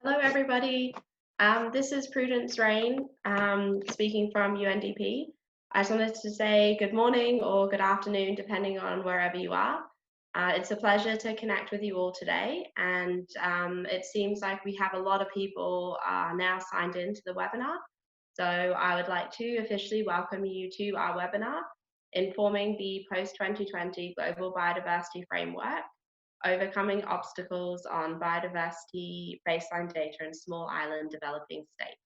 Hello, everybody. This is Prudence Rain speaking from UNDP. I just wanted to say good morning or good afternoon, depending on wherever you are. It's a pleasure to connect with you all today, and it seems like we have a lot of people now signed into the webinar. So I would like to officially welcome you to our webinar, Informing the Post-2020 Global Biodiversity Framework, Overcoming Obstacles on Biodiversity Baseline Data in Small Island Developing States.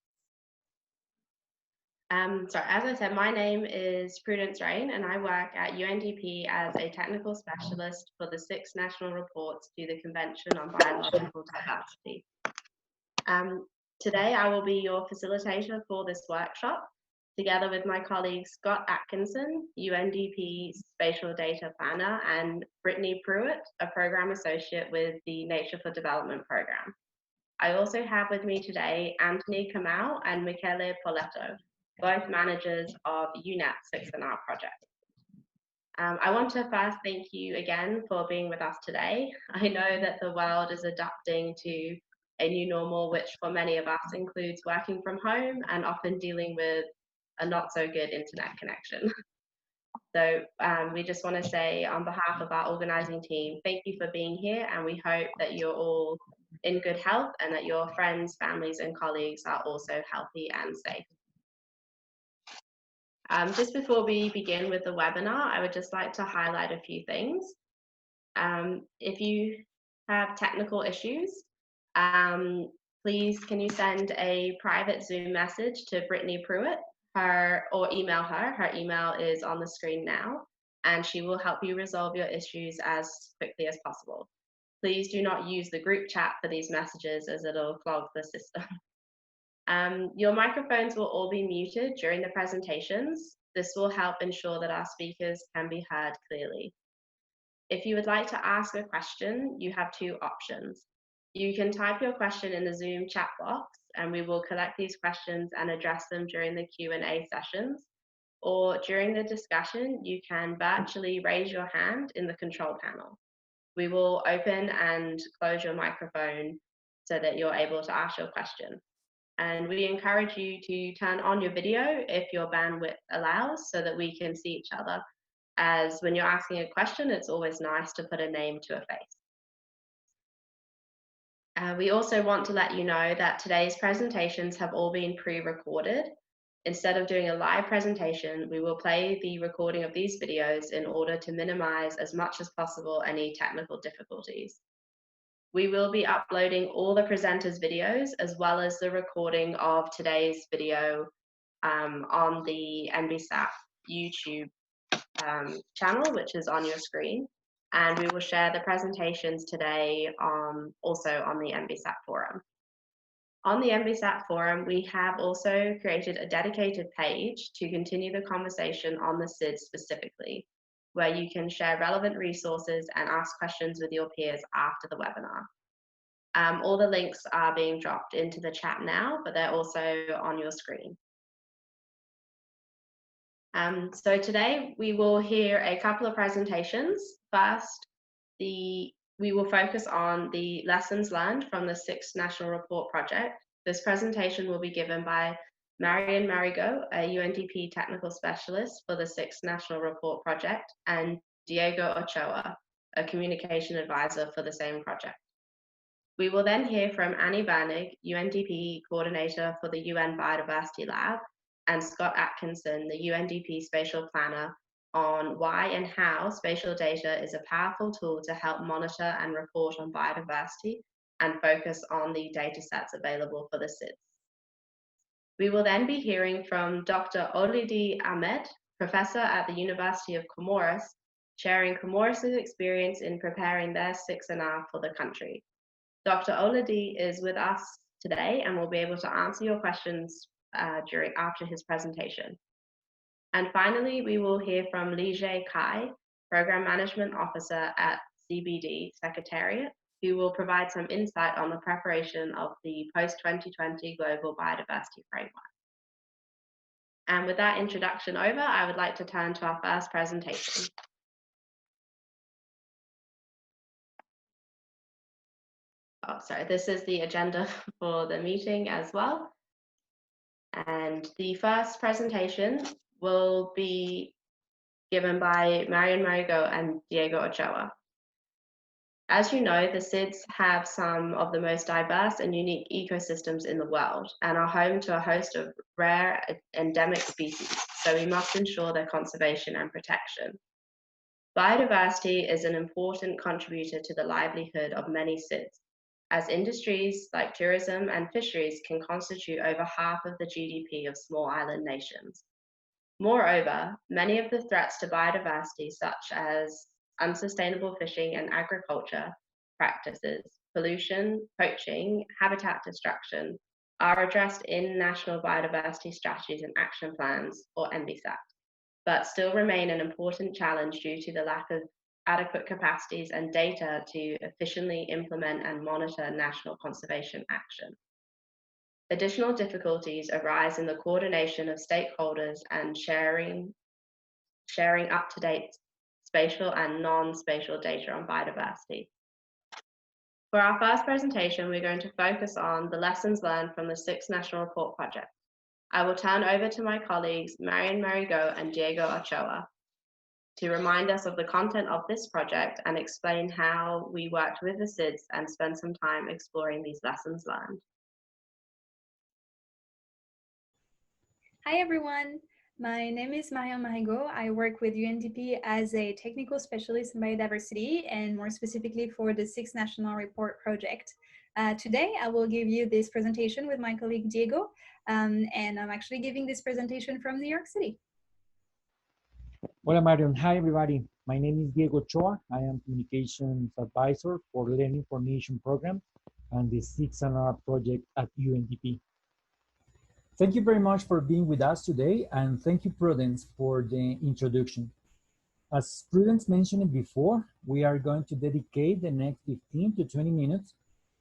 So as I said, my name is Prudence Rain, and I work at UNDP as a technical specialist for the 6 national reports to the Convention on Biological Diversity. Today, I will be your facilitator for this workshop, together with my colleague Scott Atkinson, UNDP Spatial Data Planner, and Brittany Pruitt, a Program Associate with the Nature for Development Program. I also have with me today Anthony Kamau and Michele Poletto, both managers of UNEP's 6NR project. I want to first thank you again for being with us today. I know that the world is adapting to a new normal, which for many of us includes working from home and often dealing with a not so good internet connection. So we just want to say on behalf of our organizing team, thank you for being here, and we hope that you're all in good health and that your friends, families, and colleagues are also healthy and safe. Just before we begin with the webinar, I would just like to highlight a few things. If you have technical issues, please can you send a private Zoom message to Brittany Pruitt or email her. Her email is on the screen now, and she will help you resolve your issues as quickly as possible. Please do not use the group chat for these messages, as it'll clog the system. Your microphones will all be muted during the presentations. This will help ensure that our speakers can be heard clearly. If you would like to ask a question, you have 2 options. You can type your question in the Zoom chat box, and we will collect these questions and address them during the Q&A sessions. Or during the discussion, you can virtually raise your hand in the control panel. We will open and close your microphone so that you're able to ask your question. And we encourage you to turn on your video if your bandwidth allows, so that we can see each other. As when you're asking a question, it's always nice to put a name to a face. We also want to let you know that today's presentations have all been pre-recorded. Instead of doing a live presentation, we will play the recording of these videos in order to minimize as much as possible any technical difficulties. We will be uploading all the presenters' videos as well as the recording of today's video on the NBSAP YouTube channel, which is on your screen. And we will share the presentations today also on the NBSAP forum. On the NBSAP forum, we have also created a dedicated page to continue the conversation on the SIDS specifically, where you can share relevant resources and ask questions with your peers after the webinar. All the links are being dropped into the chat now, but they're also on your screen. So today we will hear a couple of presentations. First, we will focus on the lessons learned from the 6th National Report Project. This presentation will be given by Marian Marigo, a UNDP technical specialist for the 6th National Report Project, and Diego Ochoa, a communication advisor for the same project. We will then hear from Annie Bernig, UNDP coordinator for the UN Biodiversity Lab, and Scott Atkinson, the UNDP spatial planner, on why and how spatial data is a powerful tool to help monitor and report on biodiversity and focus on the data sets available for the SIDS. We will then be hearing from Dr. Olidi Ahmed, professor at the University of Comoros, sharing Comoros' experience in preparing their 6NR for the country. Dr. Olidi is with us today and will be able to answer your questions after his presentation. And finally, we will hear from Lige Kai, Program Management Officer at CBD Secretariat, who will provide some insight on the preparation of the post-2020 Global Biodiversity Framework. And with that introduction over, I would like to turn to our first presentation. this is the agenda for the meeting as well. And the first presentation will be given by Marian Marigo and Diego Ochoa. As you know, the SIDS have some of the most diverse and unique ecosystems in the world and are home to a host of rare endemic species, so we must ensure their conservation and protection. Biodiversity is an important contributor to the livelihood of many SIDS, as industries like tourism and fisheries can constitute over half of the GDP of small island nations. Moreover, many of the threats to biodiversity, such as unsustainable fishing and agriculture practices, pollution, poaching, habitat destruction, are addressed in National Biodiversity Strategies and Action Plans, or NBSAP, but still remain an important challenge due to the lack of adequate capacities and data to efficiently implement and monitor national conservation action. Additional difficulties arise in the coordination of stakeholders and sharing up-to-date spatial and non-spatial data on biodiversity. For our first presentation, we're going to focus on the lessons learned from the 6th National Report Project. I will turn over to my colleagues, Marian Marigo and Diego Ochoa, to remind us of the content of this project and explain how we worked with the SIDS and spend some time exploring these lessons learned. Hi everyone, my name is Marian Marigo. I work with UNDP as a technical specialist in biodiversity and more specifically for the 6th National Report Project. Today I will give you this presentation with my colleague Diego, and I'm actually giving this presentation from New York City. Hola Marion, hi everybody. My name is Diego Ochoa. I am Communications Advisor for Learning Formation Program and the 6NR project at UNDP. Thank you very much for being with us today, and thank you, Prudence, for the introduction. As Prudence mentioned before, we are going to dedicate the next 15 to 20 minutes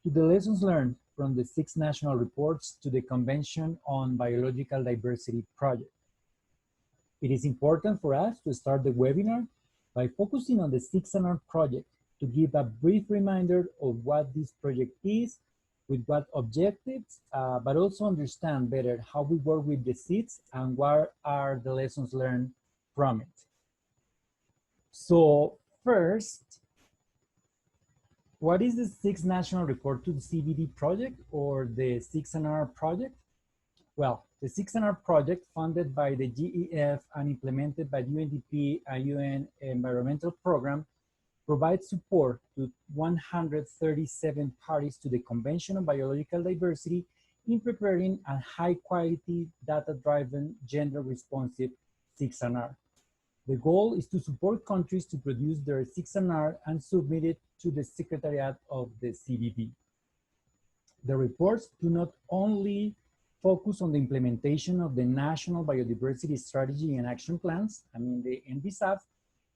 to the lessons learned from the 6 national reports to the Convention on Biological Diversity project. It is important for us to start the webinar by focusing on the 6NR project to give a brief reminder of what this project is, with what objectives, but also understand better how we work with the SIDS and what are the lessons learned from it. So first, what is the 6th National Report to the CBD project, or the 6NR project? Well, the 6NR project, funded by the GEF and implemented by UNDP and UN Environmental Program, provides support to 137 parties to the Convention on Biological Diversity in preparing a high-quality, data-driven, gender-responsive 6NR. The goal is to support countries to produce their 6NR and submit it to the Secretariat of the CBD. The reports do not only focus on the implementation of the National Biodiversity Strategy and Action Plans, the NBSAP,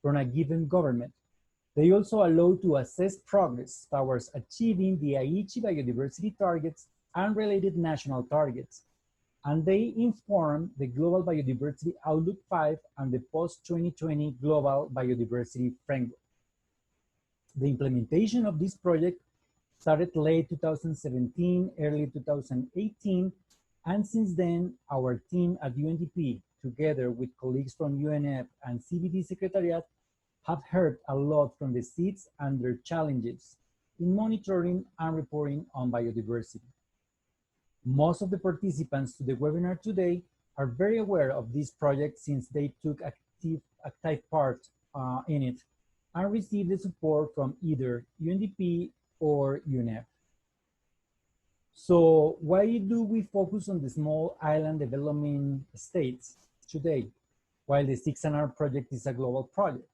from a given government. They also allow to assess progress towards achieving the Aichi biodiversity targets and related national targets. And they inform the Global Biodiversity Outlook 5 and the post-2020 Global Biodiversity Framework. The implementation of this project started late 2017, early 2018, and since then, our team at UNDP, together with colleagues from UNF and CBD Secretariat, have heard a lot from the SIDS and their challenges in monitoring and reporting on biodiversity. Most of the participants to the webinar today are very aware of this project since they took active part in it and received the support from either UNDP or UNF. So why do we focus on the small island developing states today, while the 6NR project is a global project?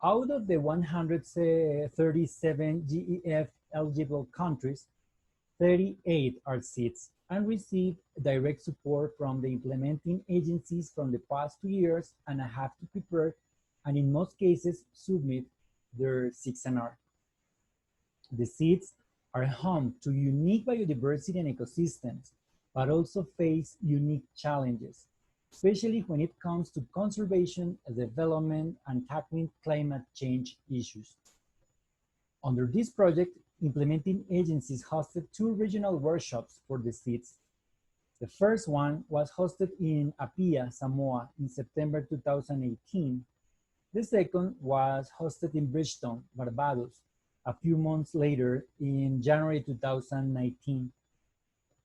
Out of the 137 GEF eligible countries, 38 are SIDS and receive direct support from the implementing agencies from the past 2 years and have to prepare, and in most cases, submit their 6NR. The SIDS are home to unique biodiversity and ecosystems, but also face unique challenges, especially when it comes to conservation, development, and tackling climate change issues. Under this project, implementing agencies hosted 2 regional workshops for the SIDS. The first one was hosted in Apia, Samoa in September 2018. The second was hosted in Bridgetown, Barbados, a few months later in January 2019.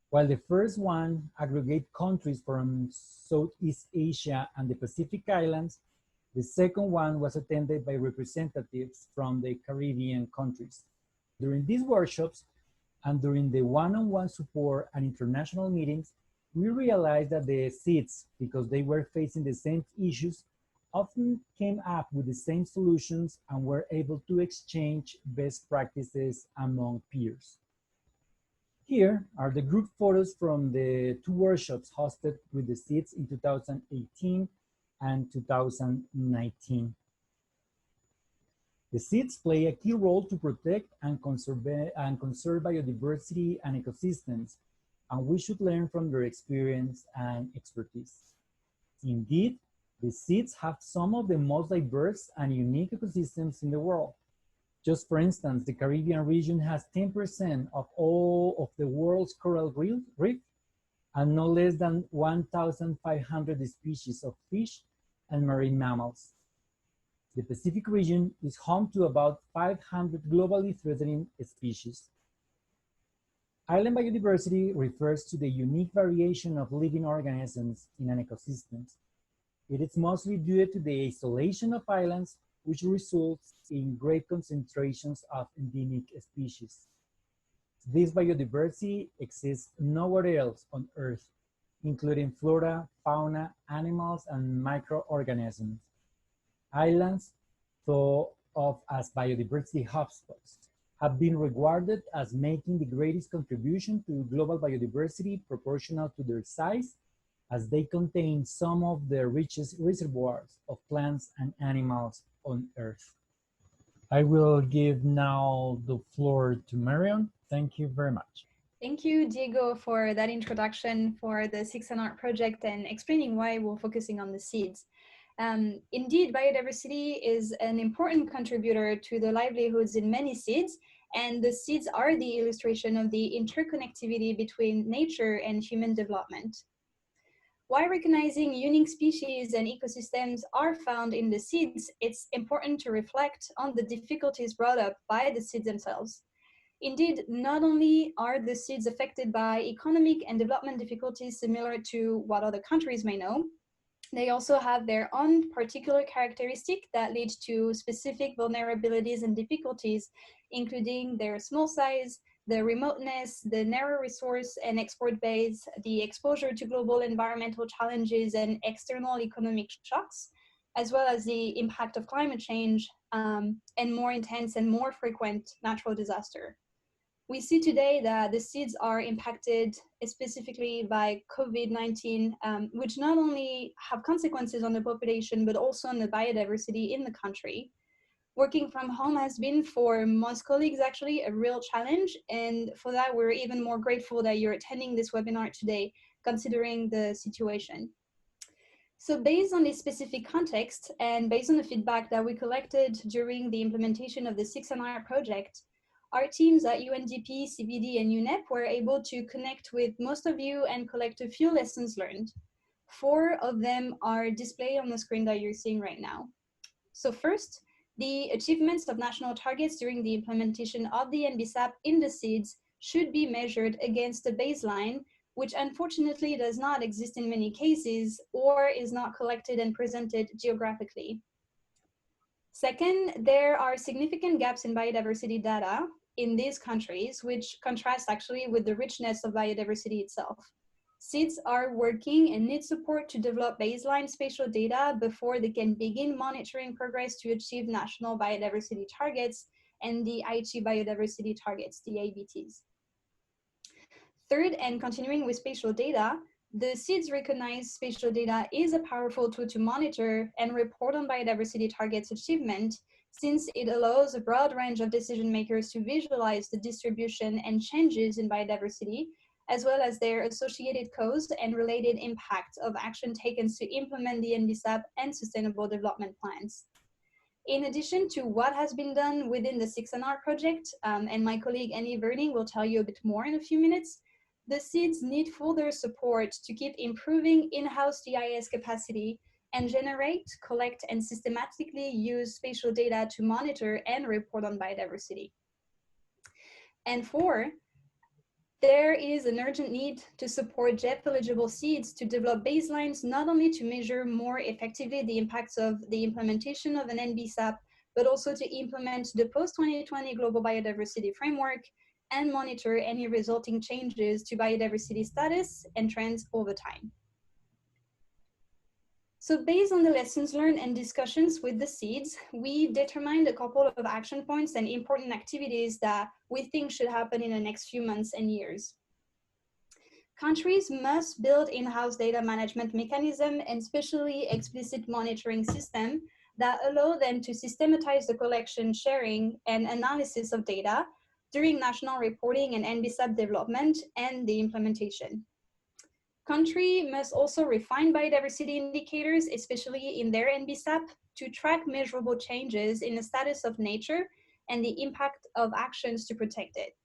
While the first one aggregated countries from Southeast Asia and the Pacific Islands, the second one was attended by representatives from the Caribbean countries. During these workshops and during the one-on-one support and international meetings, we realized that the SIDS, because they were facing the same issues, often came up with the same solutions and were able to exchange best practices among peers. Here are the group photos from the 2 workshops hosted with the SIDS in 2018 and 2019. The SIDS play a key role to protect and conserve biodiversity and ecosystems, and we should learn from their experience and expertise. Indeed, the SIDS have some of the most diverse and unique ecosystems in the world. Just for instance, the Caribbean region has 10% of all of the world's coral reef and no less than 1,500 species of fish and marine mammals. The Pacific region is home to about 500 globally threatening species. Island biodiversity refers to the unique variation of living organisms in an ecosystem. It is mostly due to the isolation of islands, which results in great concentrations of endemic species. This biodiversity exists nowhere else on Earth, including flora, fauna, animals, and microorganisms. Islands, thought of as biodiversity hotspots, have been regarded as making the greatest contribution to global biodiversity proportional to their size, as they contain some of the richest reservoirs of plants and animals on Earth. I will give now the floor to Marion. Thank you very much. Thank you, Diego, for that introduction for the 6NR project and explaining why we're focusing on the SIDS. Indeed, biodiversity is an important contributor to the livelihoods in many SIDS, and the SIDS are the illustration of the interconnectivity between nature and human development. While recognizing unique species and ecosystems are found in the SIDS, it's important to reflect on the difficulties brought up by the SIDS themselves. Indeed, not only are the SIDS affected by economic and development difficulties similar to what other countries may know, they also have their own particular characteristic that lead to specific vulnerabilities and difficulties, including their small size, the remoteness, the narrow resource and export base, the exposure to global environmental challenges and external economic shocks, as well as the impact of climate change and more intense and more frequent natural disaster. We see today that the SIDS are impacted specifically by COVID-19, which not only have consequences on the population, but also on the biodiversity in the country. Working from home has been, for most colleagues, actually a real challenge. And for that, we're even more grateful that you're attending this webinar today, considering the situation. So based on this specific context, and based on the feedback that we collected during the implementation of the 6NR project, our teams at UNDP, CBD, and UNEP were able to connect with most of you and collect a few lessons learned. 4 of them are displayed on the screen that you're seeing right now. So first, the achievements of national targets during the implementation of the NBSAP in the SIDS should be measured against a baseline, which unfortunately does not exist in many cases or is not collected and presented geographically. Second, there are significant gaps in biodiversity data in these countries, which contrast actually with the richness of biodiversity itself. SIDS are working and need support to develop baseline spatial data before they can begin monitoring progress to achieve national biodiversity targets and the Aichi biodiversity targets, the ABTs. Third, and continuing with spatial data, the SIDS recognize spatial data is a powerful tool to monitor and report on biodiversity targets achievement, since it allows a broad range of decision makers to visualize the distribution and changes in biodiversity, as well as their associated cause and related impact of action taken to implement the NBSAP and sustainable development plans. In addition to what has been done within the 6NR project, and my colleague Annie Verning will tell you a bit more in a few minutes, the SIDS need further support to keep improving in-house GIS capacity and generate, collect, and systematically use spatial data to monitor and report on biodiversity. And 4, there is an urgent need to support JEF-eligible SIDS to develop baselines not only to measure more effectively the impacts of the implementation of an NBSAP, but also to implement the post-2020 Global Biodiversity Framework and monitor any resulting changes to biodiversity status and trends over time. So based on the lessons learned and discussions with the SIDS, we determined a couple of action points and important activities that we think should happen in the next few months and years. Countries must build in-house data management mechanism and especially explicit monitoring system that allow them to systematize the collection, sharing, and analysis of data during national reporting and NBSAP development and the implementation. Country must also refine biodiversity indicators, especially in their NBSAP, to track measurable changes in the status of nature and the impact of actions to protect it.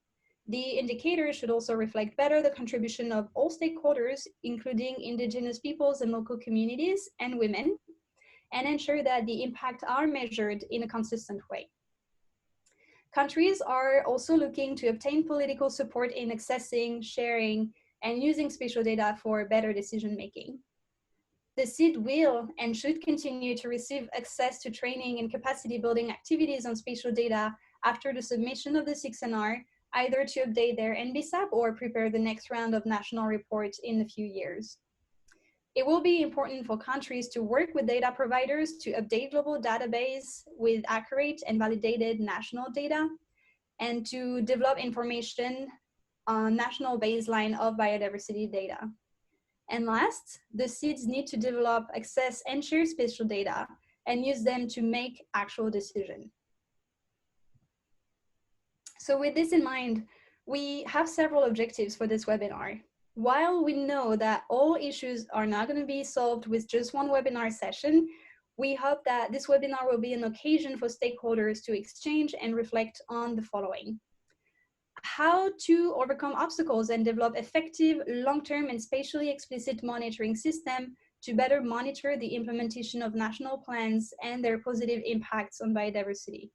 The indicators should also reflect better the contribution of all stakeholders, including indigenous peoples and local communities and women, and ensure that the impacts are measured in a consistent way. Countries are also looking to obtain political support in accessing, sharing, and using spatial data for better decision-making. The SID will and should continue to receive access to training and capacity building activities on spatial data after the submission of the 6NR, either to update their NBSAP or prepare the next round of national reports in a few years. It will be important for countries to work with data providers to update global database with accurate and validated national data, and to develop information on national baseline of biodiversity data. And last, the SIDS need to develop, access, and share spatial data and use them to make actual decisions. So with this in mind, we have several objectives for this webinar. While we know that all issues are not going to be solved with just one webinar session, we hope that this webinar will be an occasion for stakeholders to exchange and reflect on the following: how to overcome obstacles and develop effective, long-term, and spatially explicit monitoring system to better monitor the implementation of national plans and their positive impacts on biodiversity.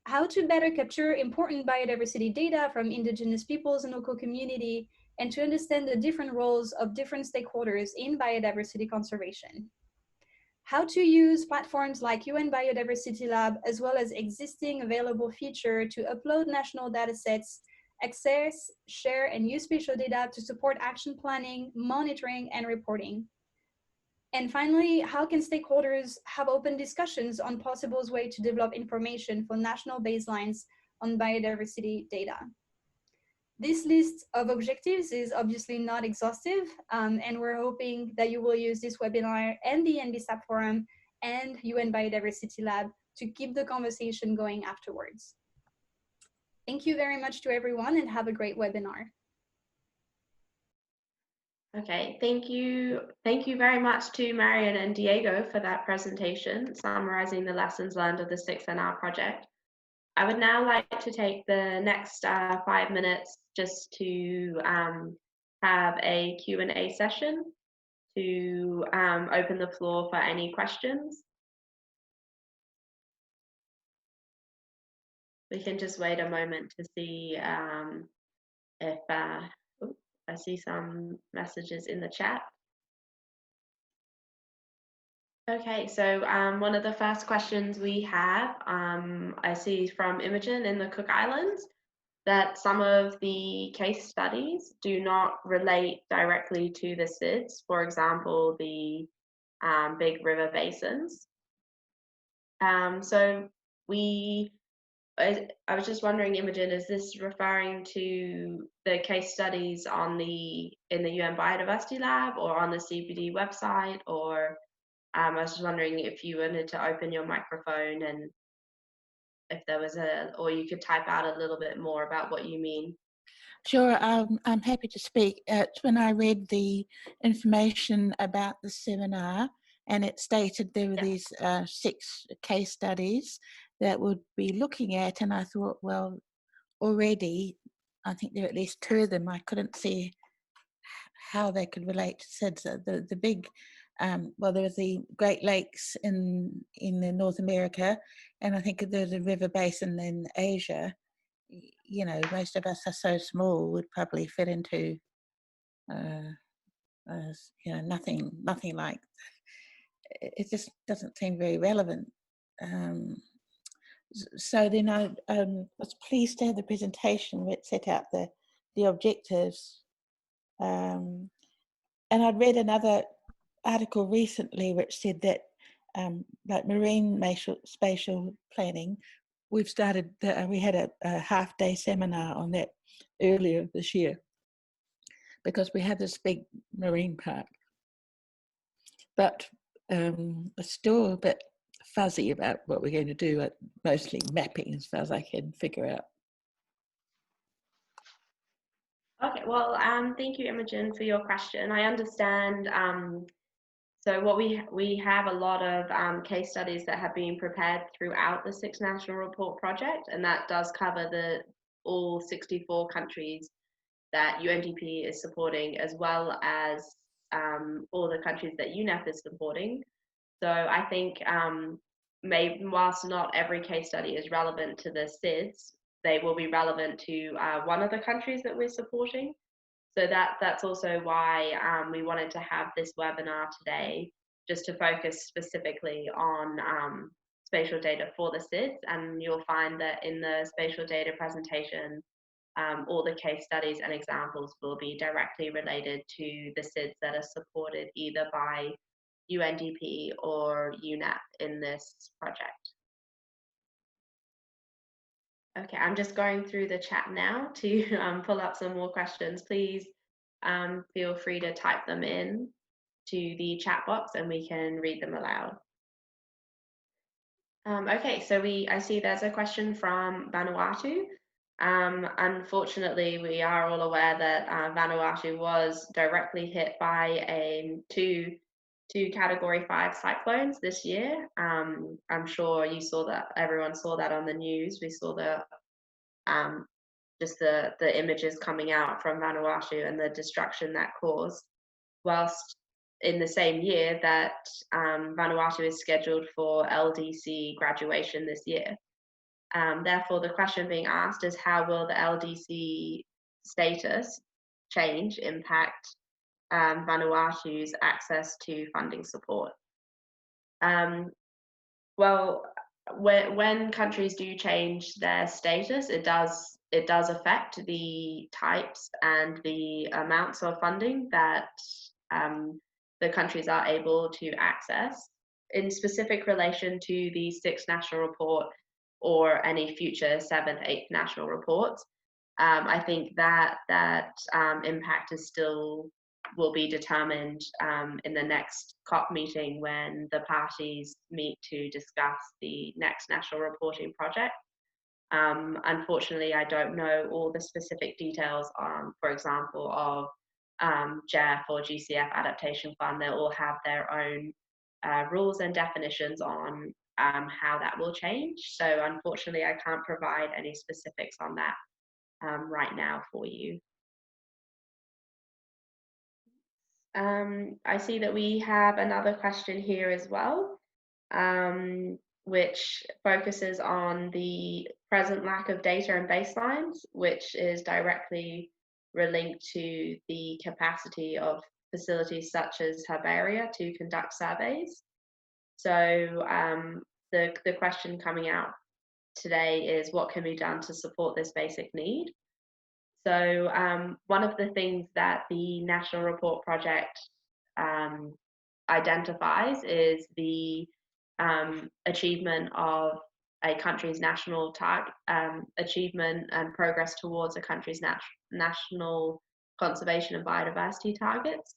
How to better capture important biodiversity data from indigenous peoples and local community, and to understand the different roles of different stakeholders in biodiversity conservation. How to use platforms like UN Biodiversity Lab, as well as existing available feature to upload national datasets, access, share, and use spatial data to support action planning, monitoring, and reporting. And finally, how can stakeholders have open discussions on possible ways to develop information for national baselines on biodiversity data? This list of objectives is obviously not exhaustive, and we're hoping that you will use this webinar and the NBSAP forum and UN Biodiversity Lab to keep the conversation going afterwards. Thank you very much to everyone, and have a great webinar. Okay, thank you. Thank you very much to Marian and Diego for that presentation, summarizing the lessons learned of the 6NR project. I would now like to take the next 5 minutes just to have a Q&A session to open the floor for any questions. We can just wait a moment to see if I see some messages in the chat. Okay, so one of the first questions we have, I see from Imogen in the Cook Islands, that some of the case studies do not relate directly to the SIDS, for example, the big river basins. So I was just wondering, Imogen, is this referring to the case studies in the UN Biodiversity Lab or on the CBD website? Or I was just wondering if you wanted to open your microphone and if there was or you could type out a little bit more about what you mean. Sure, I'm happy to speak. When I read the information about the seminar, and it stated there were these 6 case studies that would be looking at, and I thought, well, already I think there are at least 2 of them. I couldn't see how they could relate to SIDS. The big, well, there was the Great Lakes in North America, and I think there's a river basin in Asia. You know, most of us are so small, would probably fit into, you know, nothing like. It just doesn't seem very relevant. So then I was pleased to have the presentation which set out the objectives. And I'd read another article recently which said that like marine spatial planning, we've started, we had a half-day seminar on that earlier this year because we have this big marine park. But it's still a bit fuzzy about what we're going to do, mostly mapping as far as I can figure out. Okay, well, thank you, Imogen, for your question. I understand. So what we have a lot of case studies that have been prepared throughout the 6 National Report project, and that does cover all 64 countries that UNDP is supporting, as well as all the countries that UNEP is supporting. So I think maybe whilst not every case study is relevant to the SIDS, they will be relevant to one of the countries that we're supporting. So that's also why we wanted to have this webinar today, just to focus specifically on spatial data for the SIDS. And you'll find that in the spatial data presentation, all the case studies and examples will be directly related to the SIDS that are supported either by UNDP or UNEP in this project. Okay, I'm just going through the chat now to pull up some more questions. Please feel free to type them in to the chat box and we can read them aloud. Okay, so I see there's a question from Vanuatu. Unfortunately, we are all aware that Vanuatu was directly hit by two Category 5 cyclones this year. I'm sure you saw that, everyone saw that on the news. We saw just the images coming out from Vanuatu and the destruction that caused, whilst in the same year that Vanuatu is scheduled for LDC graduation this year. Therefore, the question being asked is, how will the LDC status change impact Vanuatu's access to funding support? Well, when countries do change their status, it does affect the types and the amounts of funding that the countries are able to access in specific relation to the 6th National Report or any future 7th, 8th National Reports. I think that impact is still will be determined in the next COP meeting when the parties meet to discuss the next national reporting project. Unfortunately, I don't know all the specific details on, for example, of GEF or GCF Adaptation Fund. They'll all have their own rules and definitions on how that will change. So unfortunately, I can't provide any specifics on that right now for you. I see that we have another question here as well, which focuses on the present lack of data and baselines, which is directly linked to the capacity of facilities such as Herbaria to conduct surveys. So the question coming out today is, what can be done to support this basic need? So one of the things that the National Report Project identifies is the achievement of a country's national target, achievement and progress towards a country's national conservation and biodiversity targets.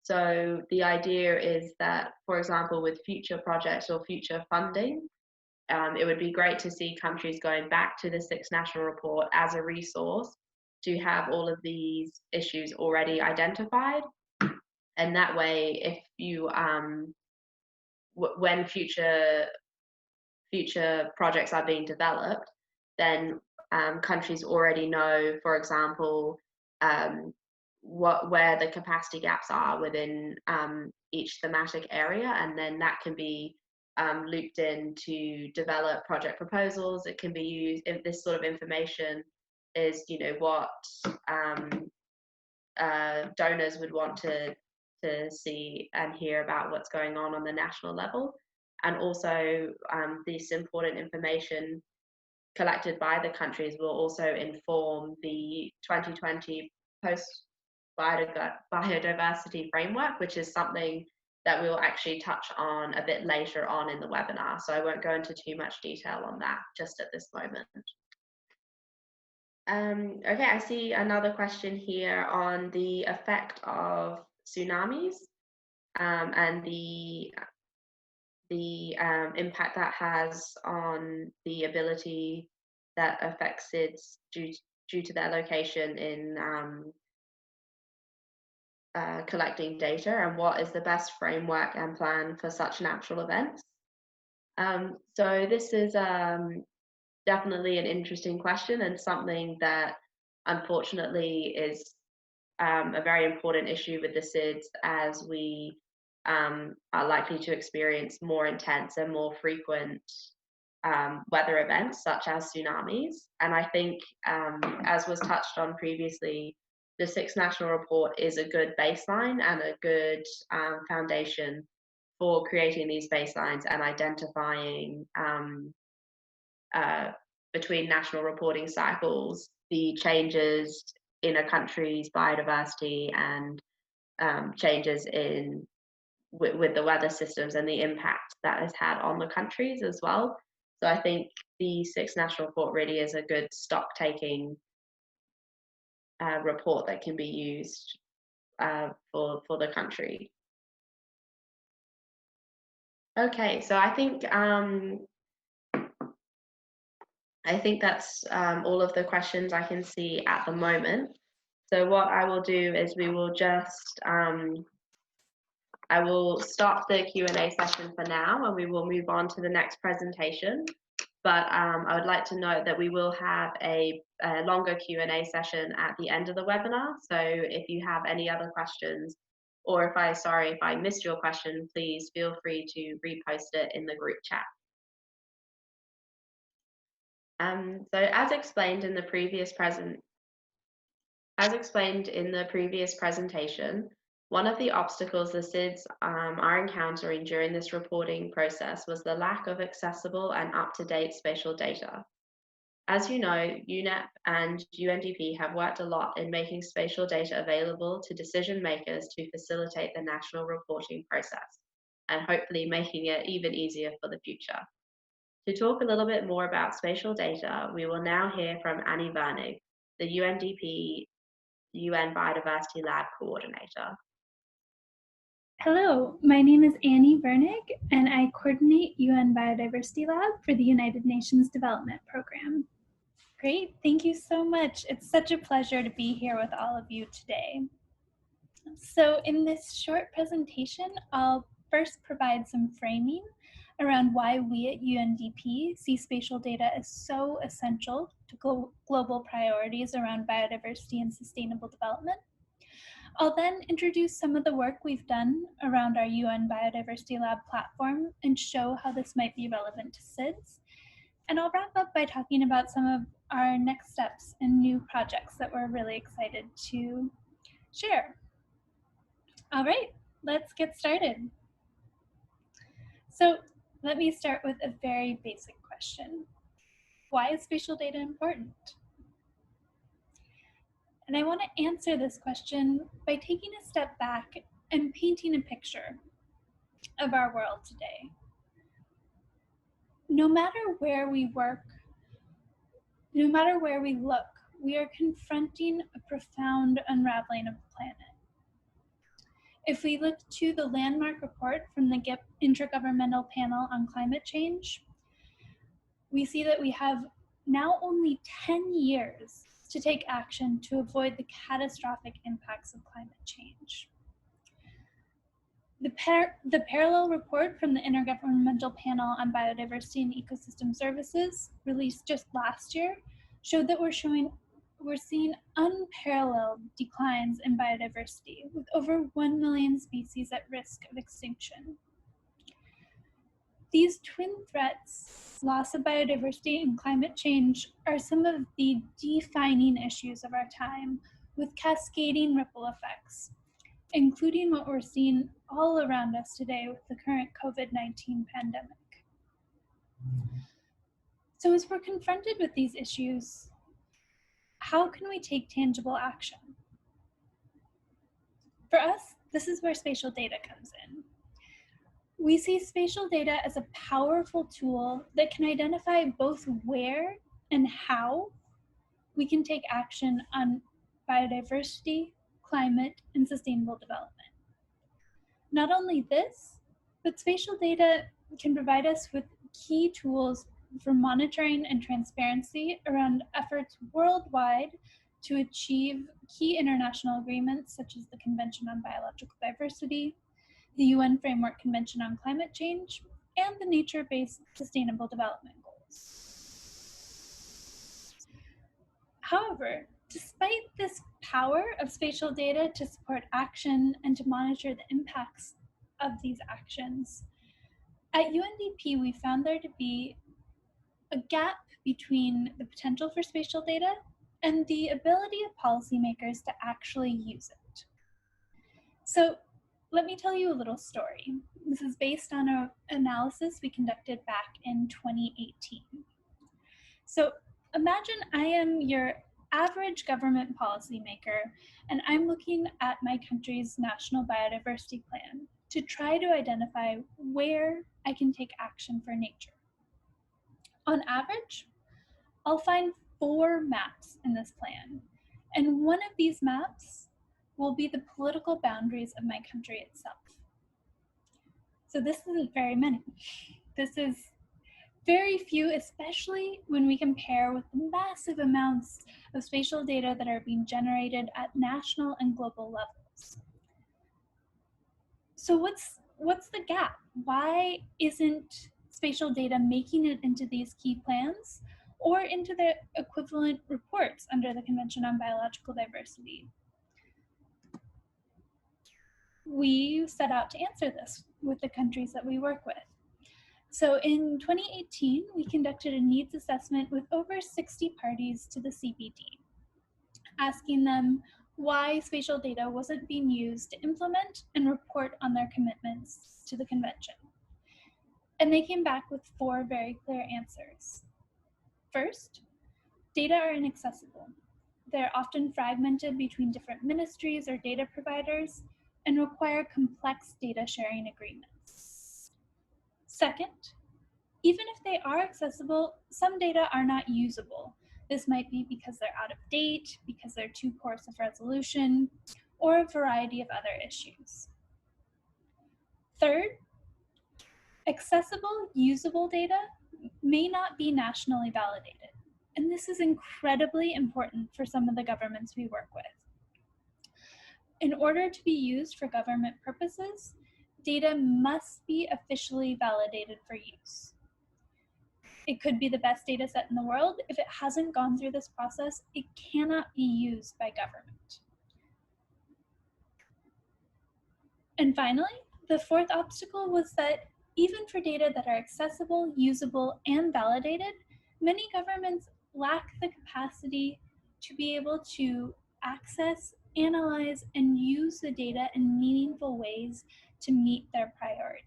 So the idea is that, for example, with future projects or future funding, it would be great to see countries going back to the 6th National Report as a resource to have all of these issues already identified. And that way, if you when future projects are being developed, then countries already know, for example, where the capacity gaps are within each thematic area, and then that can be looped in to develop project proposals. It can be used if this sort of information is, what donors would want to see and hear about what's going on the national level. And also this important information collected by the countries will also inform the 2020 post biodiversity framework, which is something that we'll actually touch on a bit later on in the webinar. So I won't go into too much detail on that just at this moment. Okay, I see another question here on the effect of tsunamis and the impact that has on the ability that affects SIDS due to their location in collecting data, and what is the best framework and plan for such natural events. So this is definitely an interesting question, and something that unfortunately is a very important issue with the SIDS, as we are likely to experience more intense and more frequent weather events such as tsunamis. And I think, as was touched on previously, the 6th National Report is a good baseline and a good foundation for creating these baselines and identifying between national reporting cycles the changes in a country's biodiversity and changes in with the weather systems and the impact that has had on the countries as well. So I think the 6th National Report really is a good stock-taking report that can be used for the country. Okay, so I think that's all of the questions I can see at the moment. So what I will do is we will just I will stop the Q&A session for now, and we will move on to the next presentation. But I would like to note that we will have a longer Q&A session at the end of the webinar. So if you have any other questions, or if I missed your question, please feel free to repost it in the group chat. So as explained in the previous presentation, one of the obstacles the SIDS are encountering during this reporting process was the lack of accessible and up-to-date spatial data. As you know, UNEP and UNDP have worked a lot in making spatial data available to decision makers to facilitate the national reporting process, and hopefully making it even easier for the future. To talk a little bit more about spatial data, we will now hear from Annie Vernig, the UNDP UN Biodiversity Lab Coordinator. Hello, my name is Annie Vernig, and I coordinate UN Biodiversity Lab for the United Nations Development Program. Great, thank you so much. It's such a pleasure to be here with all of you today. So in this short presentation, I'll first provide some framing around why we at UNDP see spatial data as so essential to global priorities around biodiversity and sustainable development. I'll then introduce some of the work we've done around our UN Biodiversity Lab platform and show how this might be relevant to SIDS. And I'll wrap up by talking about some of our next steps and new projects that we're really excited to share. All right, let's get started. So let me start with a very basic question. Why is spatial data important? And I want to answer this question by taking a step back and painting a picture of our world today. No matter where we work, no matter where we look, we are confronting a profound unraveling of the planet. If we look to the landmark report from the Intergovernmental Panel on Climate Change, we see that we have now only 10 years to take action to avoid the catastrophic impacts of climate change. The parallel report from the Intergovernmental Panel on Biodiversity and Ecosystem Services, released just last year, showed that we're seeing unparalleled declines in biodiversity, with over 1 million species at risk of extinction. These twin threats, loss of biodiversity and climate change, are some of the defining issues of our time, with cascading ripple effects, including what we're seeing all around us today with the current COVID-19 pandemic. So as we're confronted with these issues, how can we take tangible action? For us, this is where spatial data comes in. We see spatial data as a powerful tool that can identify both where and how we can take action on biodiversity, climate, and sustainable development. Not only this, but spatial data can provide us with key tools for monitoring and transparency around efforts worldwide to achieve key international agreements such as the Convention on Biological Diversity, the UN Framework Convention on Climate Change, and the Nature-Based Sustainable Development Goals. However, despite this power of spatial data to support action and to monitor the impacts of these actions, at UNDP we found there to be a gap between the potential for spatial data and the ability of policymakers to actually use it. So let me tell you a little story. This is based on an analysis we conducted back in 2018. So imagine I am your average government policymaker, and I'm looking at my country's national biodiversity plan to try to identify where I can take action for nature. On average, I'll find 4 maps in this plan, and one of these maps will be the political boundaries of my country itself. So this isn't very many. This is very few, especially when we compare with the massive amounts of spatial data that are being generated at national and global levels. So what's the gap? Why isn't spatial data making it into these key plans or into the equivalent reports under the Convention on Biological Diversity? We set out to answer this with the countries that we work with. So in 2018, we conducted a needs assessment with over 60 parties to the CBD, asking them why spatial data wasn't being used to implement and report on their commitments to the convention. And they came back with 4 very clear answers. First, data are inaccessible. They're often fragmented between different ministries or data providers and require complex data sharing agreements. Second, even if they are accessible, some data are not usable. This might be because they're out of date, because they're too coarse of resolution, or a variety of other issues. Third, accessible, usable data may not be nationally validated. And this is incredibly important for some of the governments we work with. In order to be used for government purposes, data must be officially validated for use. It could be the best data set in the world. If it hasn't gone through this process, it cannot be used by government. And finally, the 4th obstacle was that even for data that are accessible, usable, and validated, many governments lack the capacity to be able to access, analyze, and use the data in meaningful ways to meet their priorities.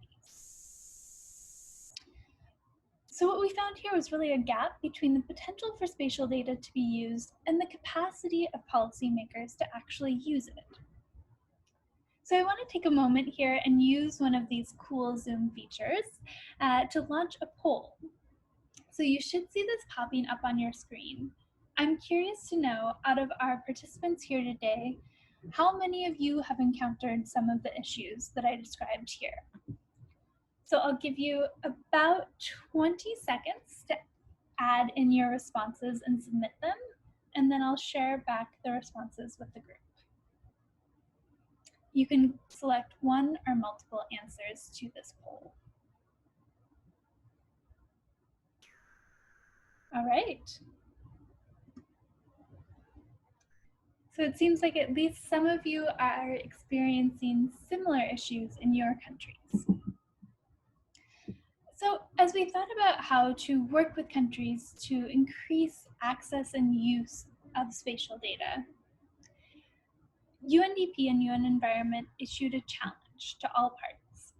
So what we found here was really a gap between the potential for spatial data to be used and the capacity of policymakers to actually use it. So I want to take a moment here and use one of these cool Zoom features to launch a poll. So you should see this popping up on your screen. I'm curious to know, out of our participants here today, how many of you have encountered some of the issues that I described here? So I'll give you about 20 seconds to add in your responses and submit them, and then I'll share back the responses with the group. You can select one or multiple answers to this poll. All right. So it seems like at least some of you are experiencing similar issues in your countries. So as we thought about how to work with countries to increase access and use of spatial data, UNDP and UN Environment issued a challenge to all parties.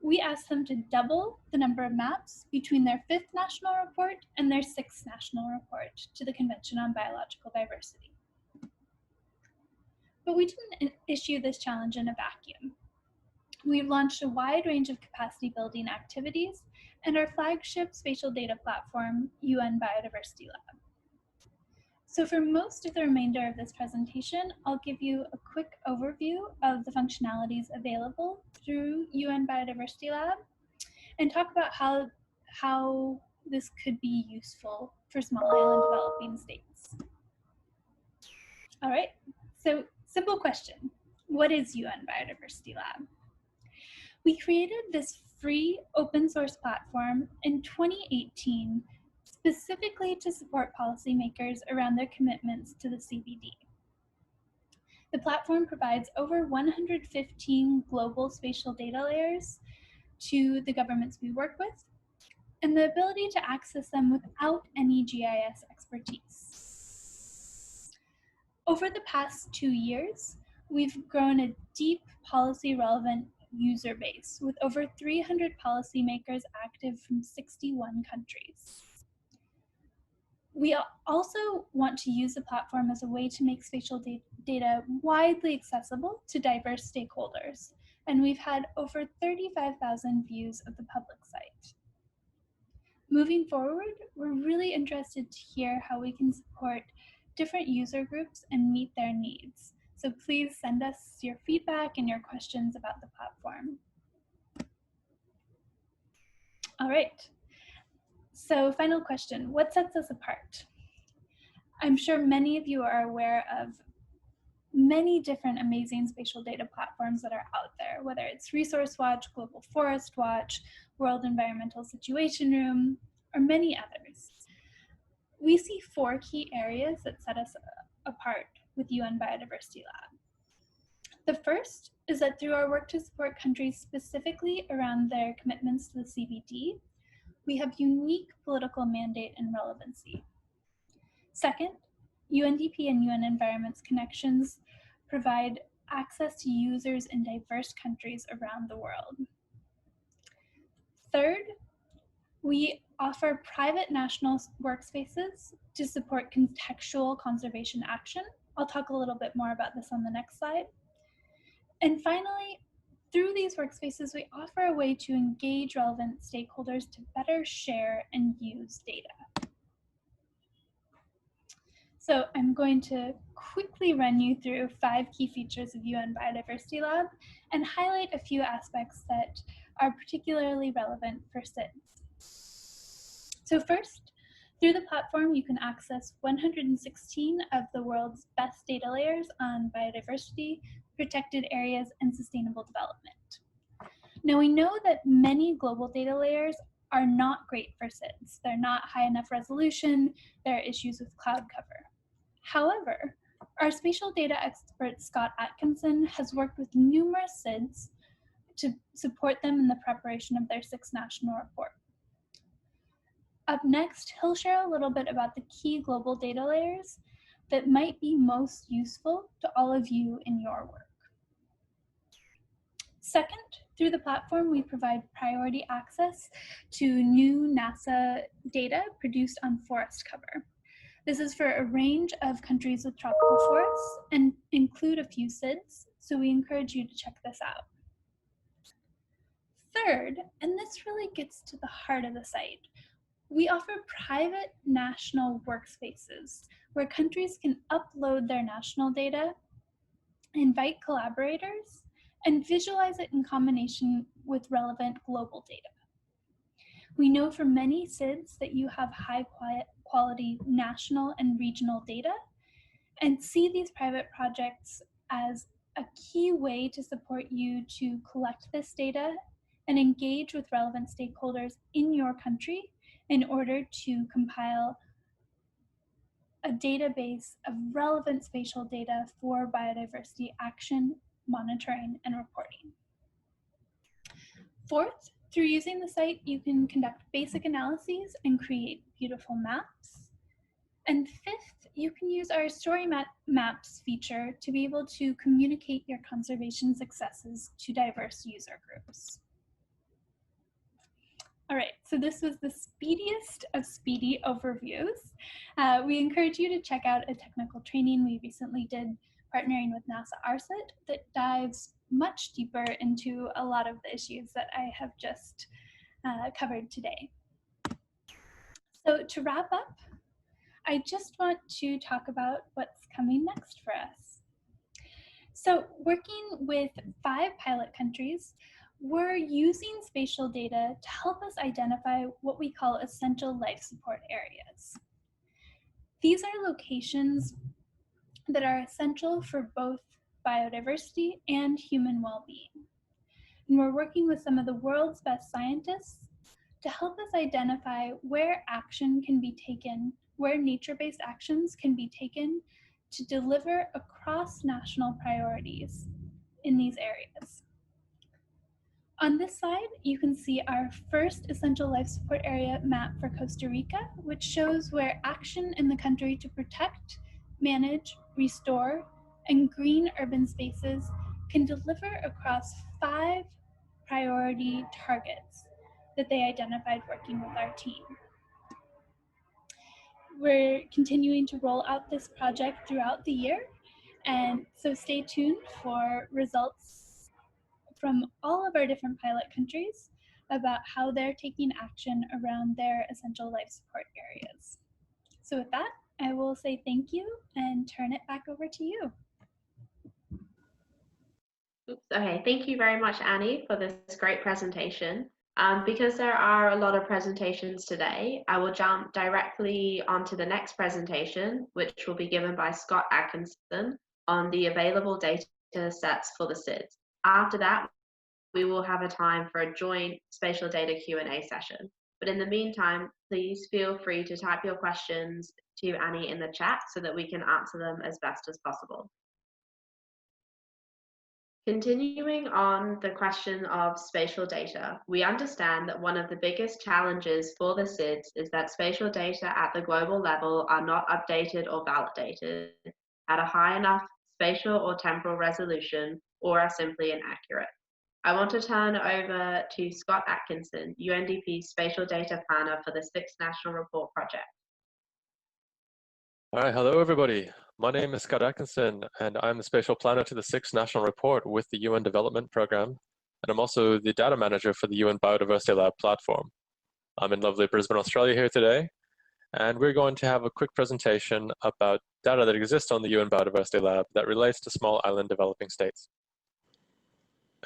We asked them to double the number of maps between their 5th national report and their 6th national report to the Convention on Biological Diversity. But we didn't issue this challenge in a vacuum. We've launched a wide range of capacity building activities and our flagship spatial data platform, UN Biodiversity Lab. So for most of the remainder of this presentation, I'll give you a quick overview of the functionalities available through UN Biodiversity Lab and talk about how this could be useful for small island developing states. All right, so simple question. What is UN Biodiversity Lab? We created this free open source platform in 2018 specifically to support policymakers around their commitments to the CBD. The platform provides over 115 global spatial data layers to the governments we work with, and the ability to access them without any GIS expertise. Over the past 2 years, we've grown a deep policy-relevant user base with over 300 policymakers active from 61 countries. We also want to use the platform as a way to make spatial data widely accessible to diverse stakeholders, and we've had over 35,000 views of the public site. Moving forward, we're really interested to hear how we can support different user groups and meet their needs. So please send us your feedback and your questions about the platform. All right. So final question, what sets us apart? I'm sure many of you are aware of many different amazing spatial data platforms that are out there, whether it's Resource Watch, Global Forest Watch, World Environmental Situation Room, or many others. We see 4 key areas that set us apart with UN Biodiversity Lab. The first is that through our work to support countries specifically around their commitments to the CBD, we have unique political mandate and relevancy. Second, UNDP and UN Environment's connections provide access to users in diverse countries around the world. Third, we offer private national workspaces to support contextual conservation action. I'll talk a little bit more about this on the next slide. And finally, through these workspaces, we offer a way to engage relevant stakeholders to better share and use data. So I'm going to quickly run you through 5 key features of UN Biodiversity Lab and highlight a few aspects that are particularly relevant for SIDS. So first, through the platform, you can access 116 of the world's best data layers on biodiversity, protected areas, and sustainable development. Now we know that many global data layers are not great for SIDS. They're not high enough resolution, there are issues with cloud cover. However, our spatial data expert, Scott Atkinson, has worked with numerous SIDS to support them in the preparation of their 6th national report. Up next, he'll share a little bit about the key global data layers that might be most useful to all of you in your work. Second, through the platform, we provide priority access to new NASA data produced on forest cover. This is for a range of countries with tropical forests and include a few SIDS, so we encourage you to check this out. Third, and this really gets to the heart of the site, we offer private national workspaces where countries can upload their national data, invite collaborators, and visualize it in combination with relevant global data. We know for many SIDS that you have high quality national and regional data and see these private projects as a key way to support you to collect this data and engage with relevant stakeholders in your country in order to compile a database of relevant spatial data for biodiversity action, monitoring, and reporting. Fourth, through using the site, you can conduct basic analyses and create beautiful maps. And fifth, you can use our story maps feature to be able to communicate your conservation successes to diverse user groups. All right, so this was the speediest of speedy overviews. We encourage you to check out a technical training we recently did partnering with NASA ARSIT that dives much deeper into a lot of the issues that I have just covered today. So to wrap up, I just want to talk about what's coming next for us. So working with 5 pilot countries, we're using spatial data to help us identify what we call essential life support areas. These are locations that are essential for both biodiversity and human well-being. And we're working with some of the world's best scientists to help us identify where action can be taken, where nature-based actions can be taken to deliver across national priorities in these areas. On this slide, you can see our first essential life support area map for Costa Rica, which shows where action in the country to protect, manage, restore, and green urban spaces can deliver across 5 priority targets that they identified working with our team. We're continuing to roll out this project throughout the year, and so stay tuned for results from all of our different pilot countries about how they're taking action around their essential life support areas. So with that, I will say thank you and turn it back over to you. Okay, thank you very much, Annie, for this great presentation. Because there are a lot of presentations today, I will jump directly onto the next presentation, which will be given by Scott Atkinson on the available data sets for the SIDS. After that, we will have a time for a joint spatial data Q&A session. But in the meantime, please feel free to type your questions to Annie in the chat so that we can answer them as best as possible. Continuing on the question of spatial data, we understand that one of the biggest challenges for the SIDS is that spatial data at the global level are not updated or validated at a high enough spatial or temporal resolution, or are simply inaccurate. I want to turn over to Scott Atkinson, UNDP's Spatial Data Planner for the 6th National Report Project. All right, hello everybody. My name is Scott Atkinson, and I'm the Spatial Planner to the 6th National Report with the UN Development Programme, and I'm also the Data Manager for the UN Biodiversity Lab platform. I'm in lovely Brisbane, Australia here today, and we're going to have a quick presentation about data that exists on the UN Biodiversity Lab that relates to small island developing states.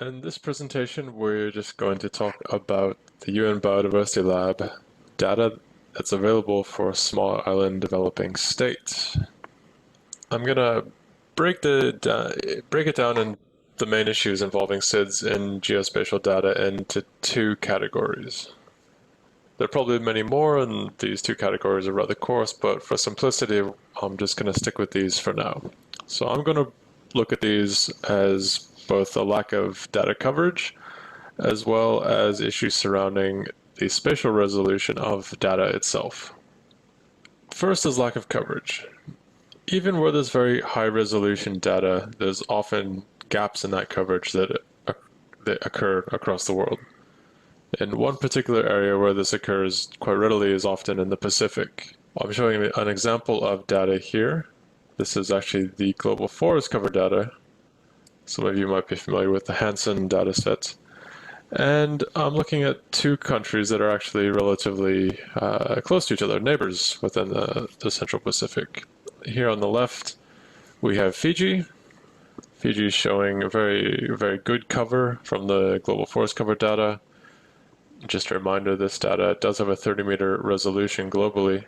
In this presentation, we're just going to talk about the UN Biodiversity Lab data that's available for small island developing states. I'm gonna break it down in the main issues involving SIDS and geospatial data into 2 categories. There are probably many more, and these 2 categories are rather coarse, but for simplicity, I'm just gonna stick with these for now. So I'm gonna look at these as both a lack of data coverage, as well as issues surrounding the spatial resolution of data itself. First is lack of coverage. Even where there's very high resolution data, there's often gaps in that coverage that occur across the world. In one particular area where this occurs quite readily is often in the Pacific. I'm showing an example of data here. This is actually the global forest cover data. Some of you might be familiar with the Hansen data set. And I'm looking at 2 countries that are actually relatively close to each other, neighbors within the Central Pacific. Here on the left, we have Fiji. Fiji is showing a very, very good cover from the global forest cover data. Just a reminder, this data does have a 30-meter resolution globally.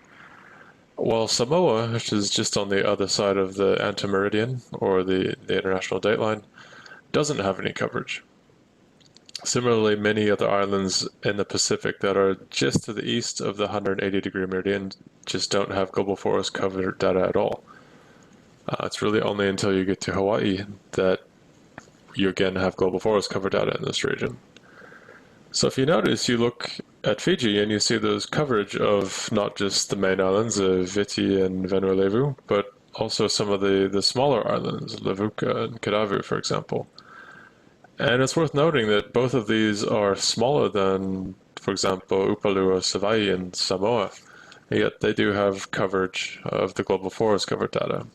Well, Samoa, which is just on the other side of the antimeridian, or the international dateline, doesn't have any coverage. Similarly, many other islands in the Pacific that are just to the east of the 180-degree meridian just don't have global forest cover data at all. It's really only until you get to Hawaii that you again have global forest cover data in this region. So if you notice, you look at Fiji and you see there's coverage of not just the main islands of Viti and Vanuatu, but also some of the smaller islands, Levuka and Kadavu, for example. And it's worth noting that both of these are smaller than, for example, Upolu or Savaii in Samoa, yet they do have coverage of the global forest cover data.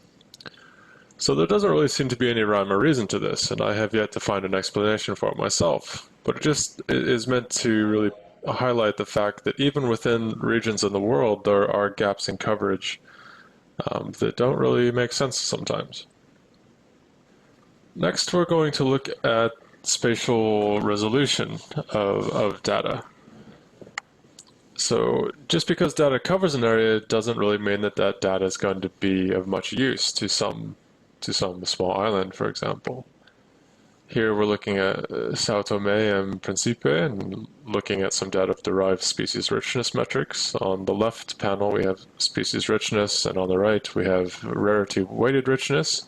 So there doesn't really seem to be any rhyme or reason to this, and I have yet to find an explanation for it myself. But it is meant to really highlight the fact that even within regions in the world, there are gaps in coverage that don't really make sense sometimes. Next, we're going to look at spatial resolution of data. So just because data covers an area doesn't really mean that that data is going to be of much use to some small island, for example. Here we're looking at Sao Tome and Principe and looking at some data of derived species richness metrics. On the left panel we have species richness, and on the right we have rarity weighted richness.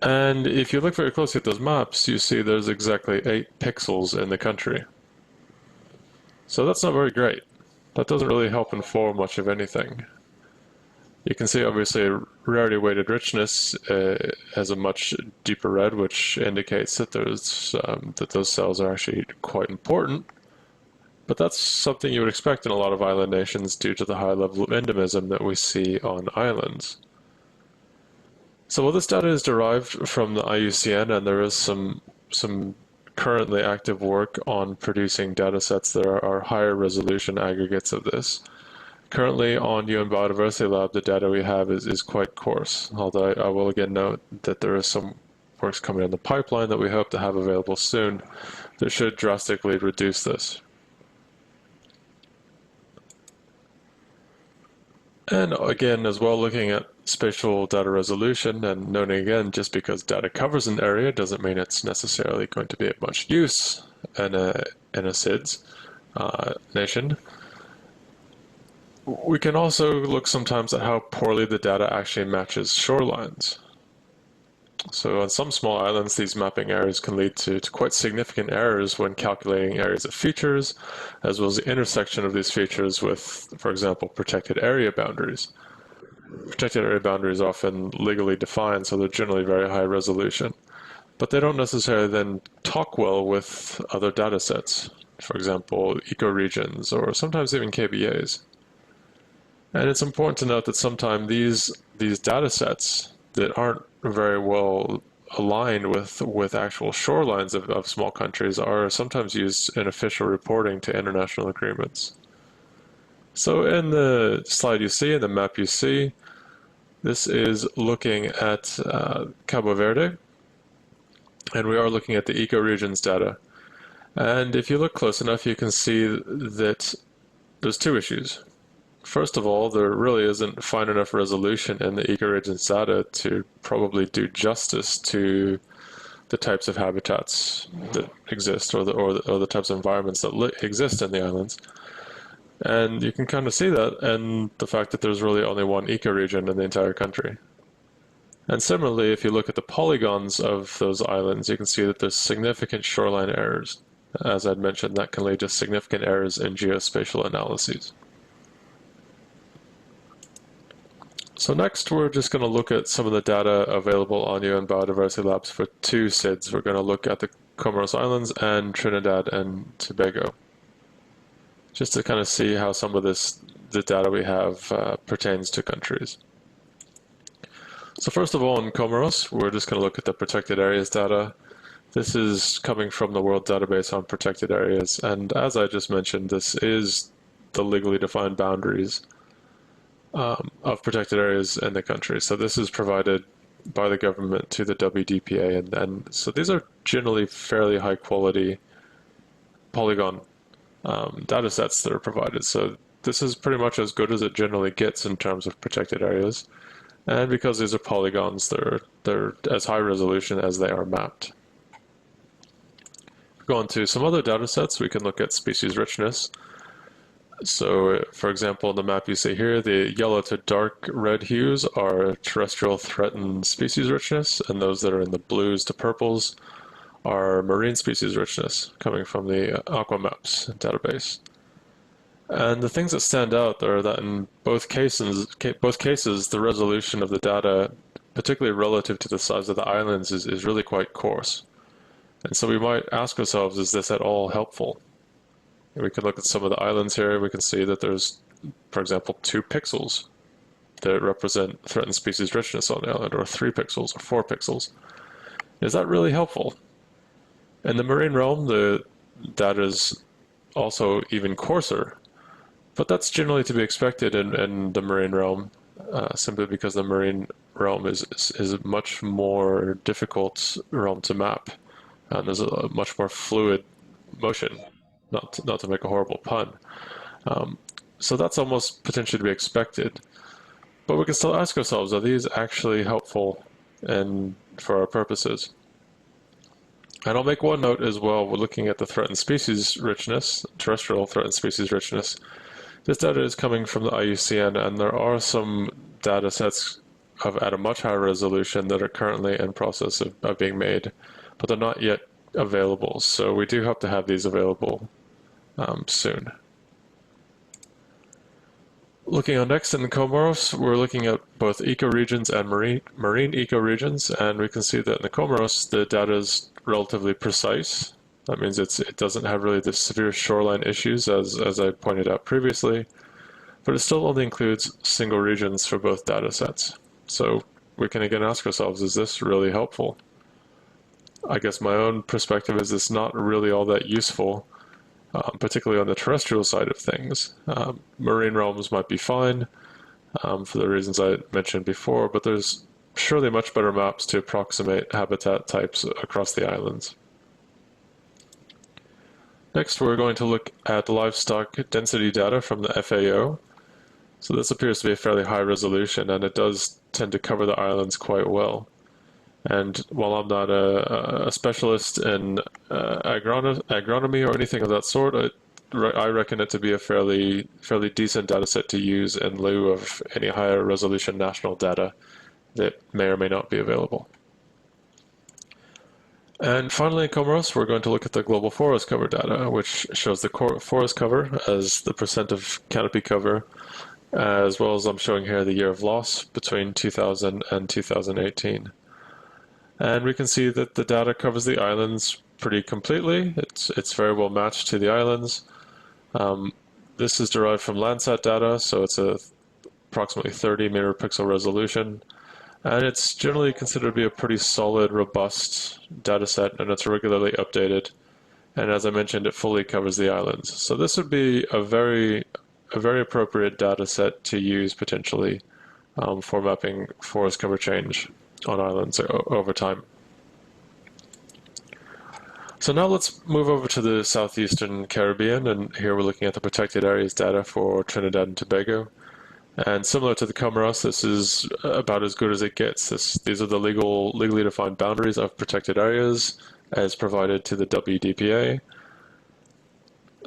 And if you look very closely at those maps, you see there's exactly 8 pixels in the country. So that's not very great. That doesn't really help inform much of anything. You can see obviously rarity weighted richness has a much deeper red, which indicates that those cells are actually quite important. But that's something you would expect in a lot of island nations due to the high level of endemism that we see on islands. So while this data is derived from the IUCN, and there is some currently active work on producing data sets that are higher resolution aggregates of this. Currently on UN Biodiversity Lab, the data we have is quite coarse, although I will again note that there is some works coming in the pipeline that we hope to have available soon that should drastically reduce this. And again, as well, looking at spatial data resolution and noting again, just because data covers an area doesn't mean it's necessarily going to be of much use in a SIDS nation. We can also look sometimes at how poorly the data actually matches shorelines. So on some small islands, these mapping errors can lead to quite significant errors when calculating areas of features, as well as the intersection of these features with, for example, protected area boundaries. Protected area boundaries are often legally defined, so they're generally very high resolution. But they don't necessarily then talk well with other data sets, for example, ecoregions, or sometimes even KBAs. And it's important to note that sometimes these data sets that aren't very well aligned with actual shorelines of small countries are sometimes used in official reporting to international agreements. So in the slide you see, in the map you see, this is looking at Cabo Verde, and we are looking at the ecoregions data. And if you look close enough, you can see that there's 2 issues. First of all, there really isn't fine enough resolution in the ecoregions data to probably do justice to the types of habitats that exist, or the types of environments that exist in the islands. And you can kind of see that in the fact that there's really only one ecoregion in the entire country. And similarly, if you look at the polygons of those islands, you can see that there's significant shoreline errors. As I'd mentioned, that can lead to significant errors in geospatial analyses. So next, we're just going to look at some of the data available on UN Biodiversity Labs for 2 SIDS. We're going to look at the Comoros Islands and Trinidad and Tobago, just to kind of see how some of the data we have pertains to countries. So first of all, in Comoros, we're just going to look at the protected areas data. This is coming from the World Database on Protected Areas, and as I just mentioned, this is the legally defined boundaries of protected areas in the country. So this is provided by the government to the WDPA, and so these are generally fairly high quality polygon data sets that are provided. So this is pretty much as good as it generally gets in terms of protected areas. And because these are polygons, they're as high resolution as they are mapped. If we go on to some other data sets, we can look at species richness. So, for example, in the map you see here, the yellow to dark red hues are terrestrial threatened species richness, and those that are in the blues to purples are marine species richness, coming from the AquaMaps database. And the things that stand out are that in both cases, the resolution of the data, particularly relative to the size of the islands, is really quite coarse. And so we might ask ourselves, is this at all helpful? We can look at some of the islands here. We can see that there's, for example, 2 pixels that represent threatened species richness on the island, or 3 pixels, or 4 pixels. Is that really helpful? In the marine realm, the data is also even coarser, but that's generally to be expected in the marine realm, simply because the marine realm is a much more difficult realm to map, and there's a much more fluid motion. Not to make a horrible pun. So that's almost potentially to be expected. But we can still ask ourselves, are these actually helpful and for our purposes? And I'll make one note as well. We're looking at the threatened species richness, terrestrial threatened species richness. This data is coming from the IUCN, and there are some data sets at a much higher resolution that are currently in process of being made, but they're not yet available. So we do hope to have these available soon. Looking on next in the Comoros, we're looking at both ecoregions and marine ecoregions, and we can see that in the Comoros, the data is relatively precise. That means it doesn't have really the severe shoreline issues as I pointed out previously, but it still only includes single regions for both data sets. So we can again ask ourselves, is this really helpful? I guess my own perspective is it's not really all that useful, particularly on the terrestrial side of things. Marine realms might be fine for the reasons I mentioned before, but there's surely much better maps to approximate habitat types across the islands. Next, we're going to look at livestock density data from the FAO. So this appears to be a fairly high resolution, and it does tend to cover the islands quite well. And while I'm not a specialist in agronomy or anything of that sort, I reckon it to be a fairly decent data set to use in lieu of any higher resolution national data that may or may not be available. And finally, in Comoros, we're going to look at the global forest cover data, which shows the forest cover as the percent of canopy cover, as well as I'm showing here the year of loss between 2000 and 2018. And we can see that the data covers the islands pretty completely. It's very well matched to the islands. This is derived from Landsat data, so it's approximately 30 megapixel resolution. And it's generally considered to be a pretty solid, robust data set, and it's regularly updated. And as I mentioned, it fully covers the islands. So this would be a very appropriate data set to use potentially for mapping forest cover change on islands over time. So now let's move over to the southeastern Caribbean, and here we're looking at the protected areas data for Trinidad and Tobago. And similar to the Comoros, this is about as good as it gets. These are the legally defined boundaries of protected areas as provided to the WDPA.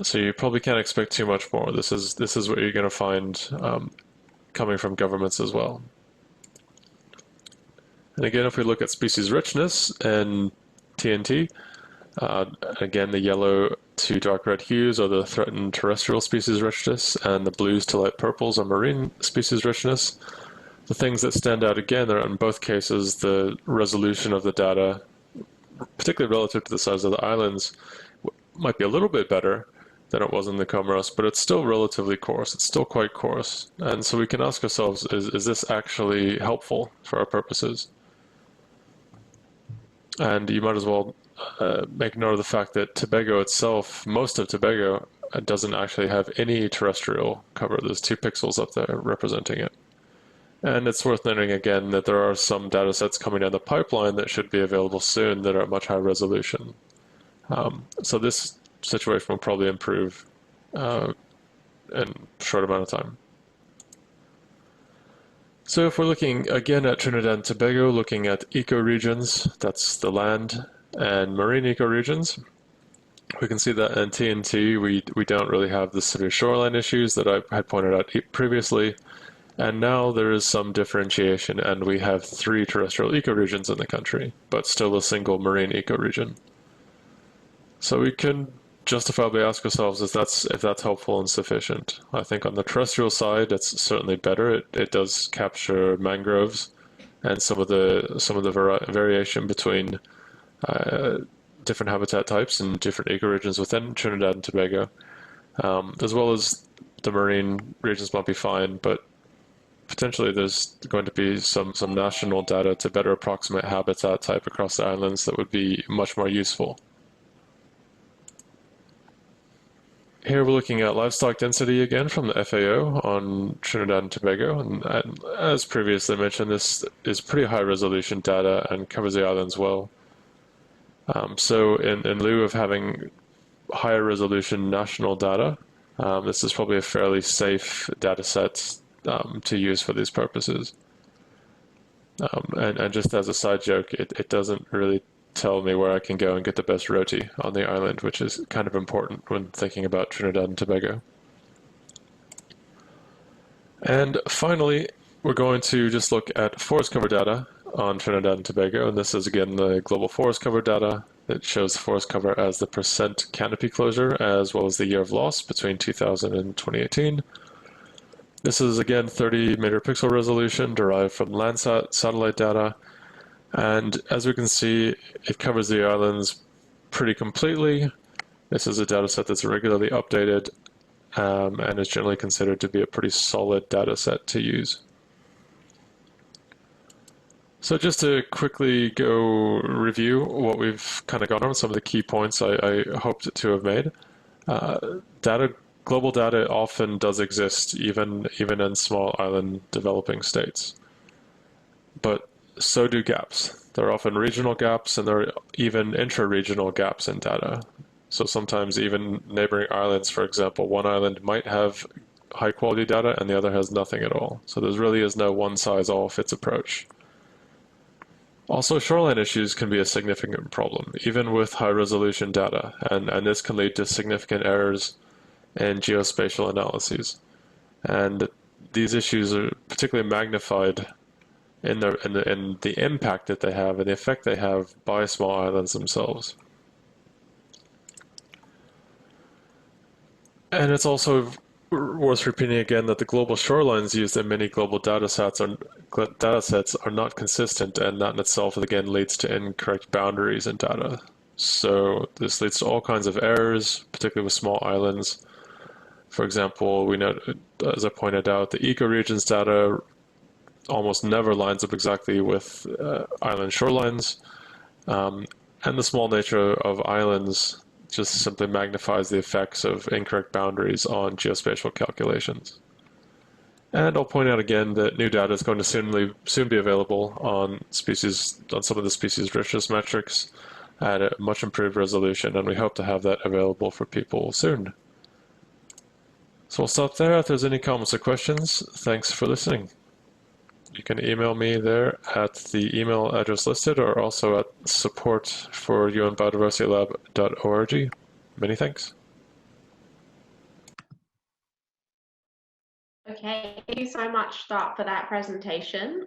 So you probably can't expect too much more. This is what you're going to find coming from governments as well. And again, if we look at species richness and TNT, again, the yellow to dark red hues are the threatened terrestrial species richness, and the blues to light purples are marine species richness. The things that stand out again are in both cases the resolution of the data, particularly relative to the size of the islands, might be a little bit better than it was in the Comoros, but it's still relatively coarse. It's still quite coarse. And so we can ask ourselves, is this actually helpful for our purposes? And you might as well make note of the fact that Tobago itself, most of Tobago, doesn't actually have any terrestrial cover. There's 2 pixels up there representing it. And it's worth noting again that there are some data sets coming down the pipeline that should be available soon that are at much higher resolution. So this situation will probably improve a short amount of time. So if we're looking again at Trinidad and Tobago, looking at ecoregions, that's the land, and marine ecoregions, we can see that in TNT we don't really have the severe shoreline issues that I had pointed out previously, and now there is some differentiation, and we have 3 terrestrial ecoregions in the country, but still a single marine ecoregion. So we can justifiably ask ourselves if that's helpful and sufficient. I think on the terrestrial side, it's certainly better. It does capture mangroves and some of the variation between different habitat types and different ecoregions within Trinidad and Tobago, as well as the marine regions might be fine, but potentially there's going to be some national data to better approximate habitat type across the islands that would be much more useful. Here we're looking at livestock density again from the FAO on Trinidad and Tobago, and as previously mentioned, this is pretty high resolution data and covers the islands well. So in lieu of having higher resolution national data, this is probably a fairly safe data set to use for these purposes. And just as a side joke, it doesn't really tell me where I can go and get the best roti on the island, which is kind of important when thinking about Trinidad and Tobago. And finally, we're going to just look at forest cover data on Trinidad and Tobago, and this is again the global forest cover data that shows forest cover as the percent canopy closure as well as the year of loss between 2000 and 2018. This is again 30 megapixel resolution derived from Landsat satellite data. And as we can see, it covers the islands pretty completely. This is a data set that's regularly updated and is generally considered to be a pretty solid data set to use. So just to quickly go review what we've kind of gone over, some of the key points I hoped to have made. Global data often does exist even in small island developing states. But so do gaps. There are often regional gaps, and there are even intra-regional gaps in data. So sometimes even neighboring islands, for example, one island might have high quality data and the other has nothing at all. So there really is no one-size-all-fits approach. Also, shoreline issues can be a significant problem, even with high-resolution data, and this can lead to significant errors in geospatial analyses. And these issues are particularly magnified in the impact that they have and the effect they have by small islands themselves. And it's also worth repeating again that the global shorelines used in many global data sets are not consistent, and that in itself again leads to incorrect boundaries in data. So this leads to all kinds of errors, particularly with small islands. For example, we know, as I pointed out, the ecoregions data almost never lines up exactly with island shorelines, and the small nature of islands just simply magnifies the effects of incorrect boundaries on geospatial calculations. And I'll point out again that new data is going to soon be available on some of the species richness metrics at a much improved resolution, and we hope to have that available for people soon. So I'll stop there. If there's any comments or questions, thanks for listening. You can email me there at the email address listed, or also at support@unbiodiversitylab.org. Many thanks. Okay, thank you so much, Scott, for that presentation.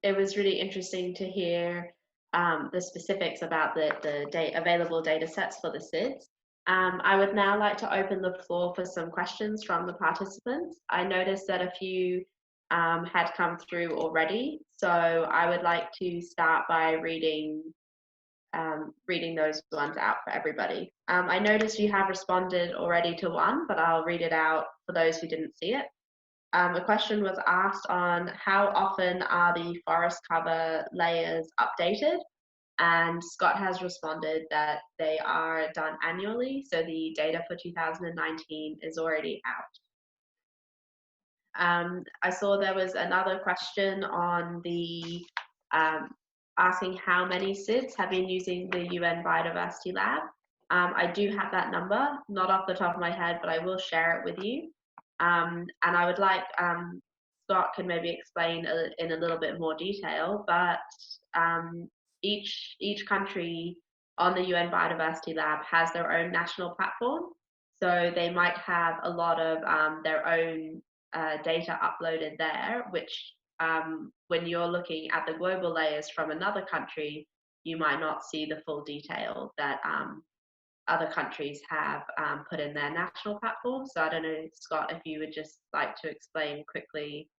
It was really interesting to hear the specifics about the available data sets for the SIDS. I would now like to open the floor for some questions from the participants. I noticed that a few had come through already, so I would like to start by reading those ones out for everybody. I noticed you have responded already to one, but I'll read it out for those who didn't see it. A question was asked on how often are the forest cover layers updated, and Scott has responded that they are done annually, so the data for 2019 is already out. I saw there was another question on the asking how many SIDS have been using the UN Biodiversity Lab. I do have that number, not off the top of my head, but I will share it with you. And I would like Scott can maybe explain in a little bit more detail, but each country on the UN Biodiversity Lab has their own national platform. So they might have a lot of their own data uploaded there, which when you're looking at the global layers from another country, you might not see the full detail that other countries have put in their national platform. So I don't know, Scott, if you would just like to explain quickly.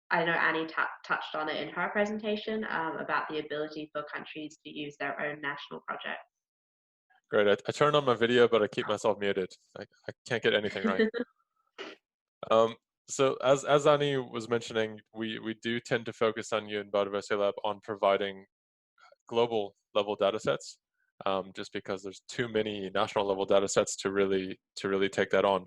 I know Annie touched on it in her presentation about the ability for countries to use their own national projects. Great. I turned on my video, but I keep myself muted. I can't get anything right. So as Annie was mentioning, we do tend to focus on UN Biodiversity Lab on providing global level data sets, just because there's too many national level data sets to really take that on.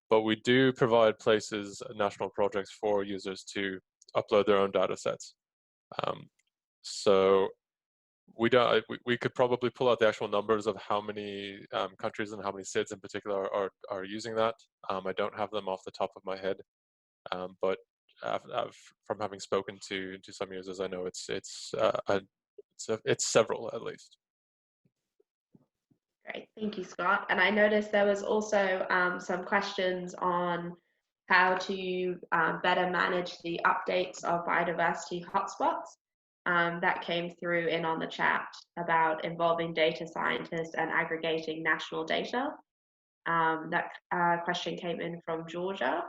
But we do provide places, national projects for users to upload their own data sets. So we could probably pull out the actual numbers of how many countries and how many SIDS in particular are using that. I don't have them off the top of my head, but from having spoken to some users, I know it's several at least. Great, thank you, Scott. And I noticed there was also some questions on how to better manage the updates of biodiversity hotspots. That came through in on the chat about involving data scientists and aggregating national data. That question came in from Georgia.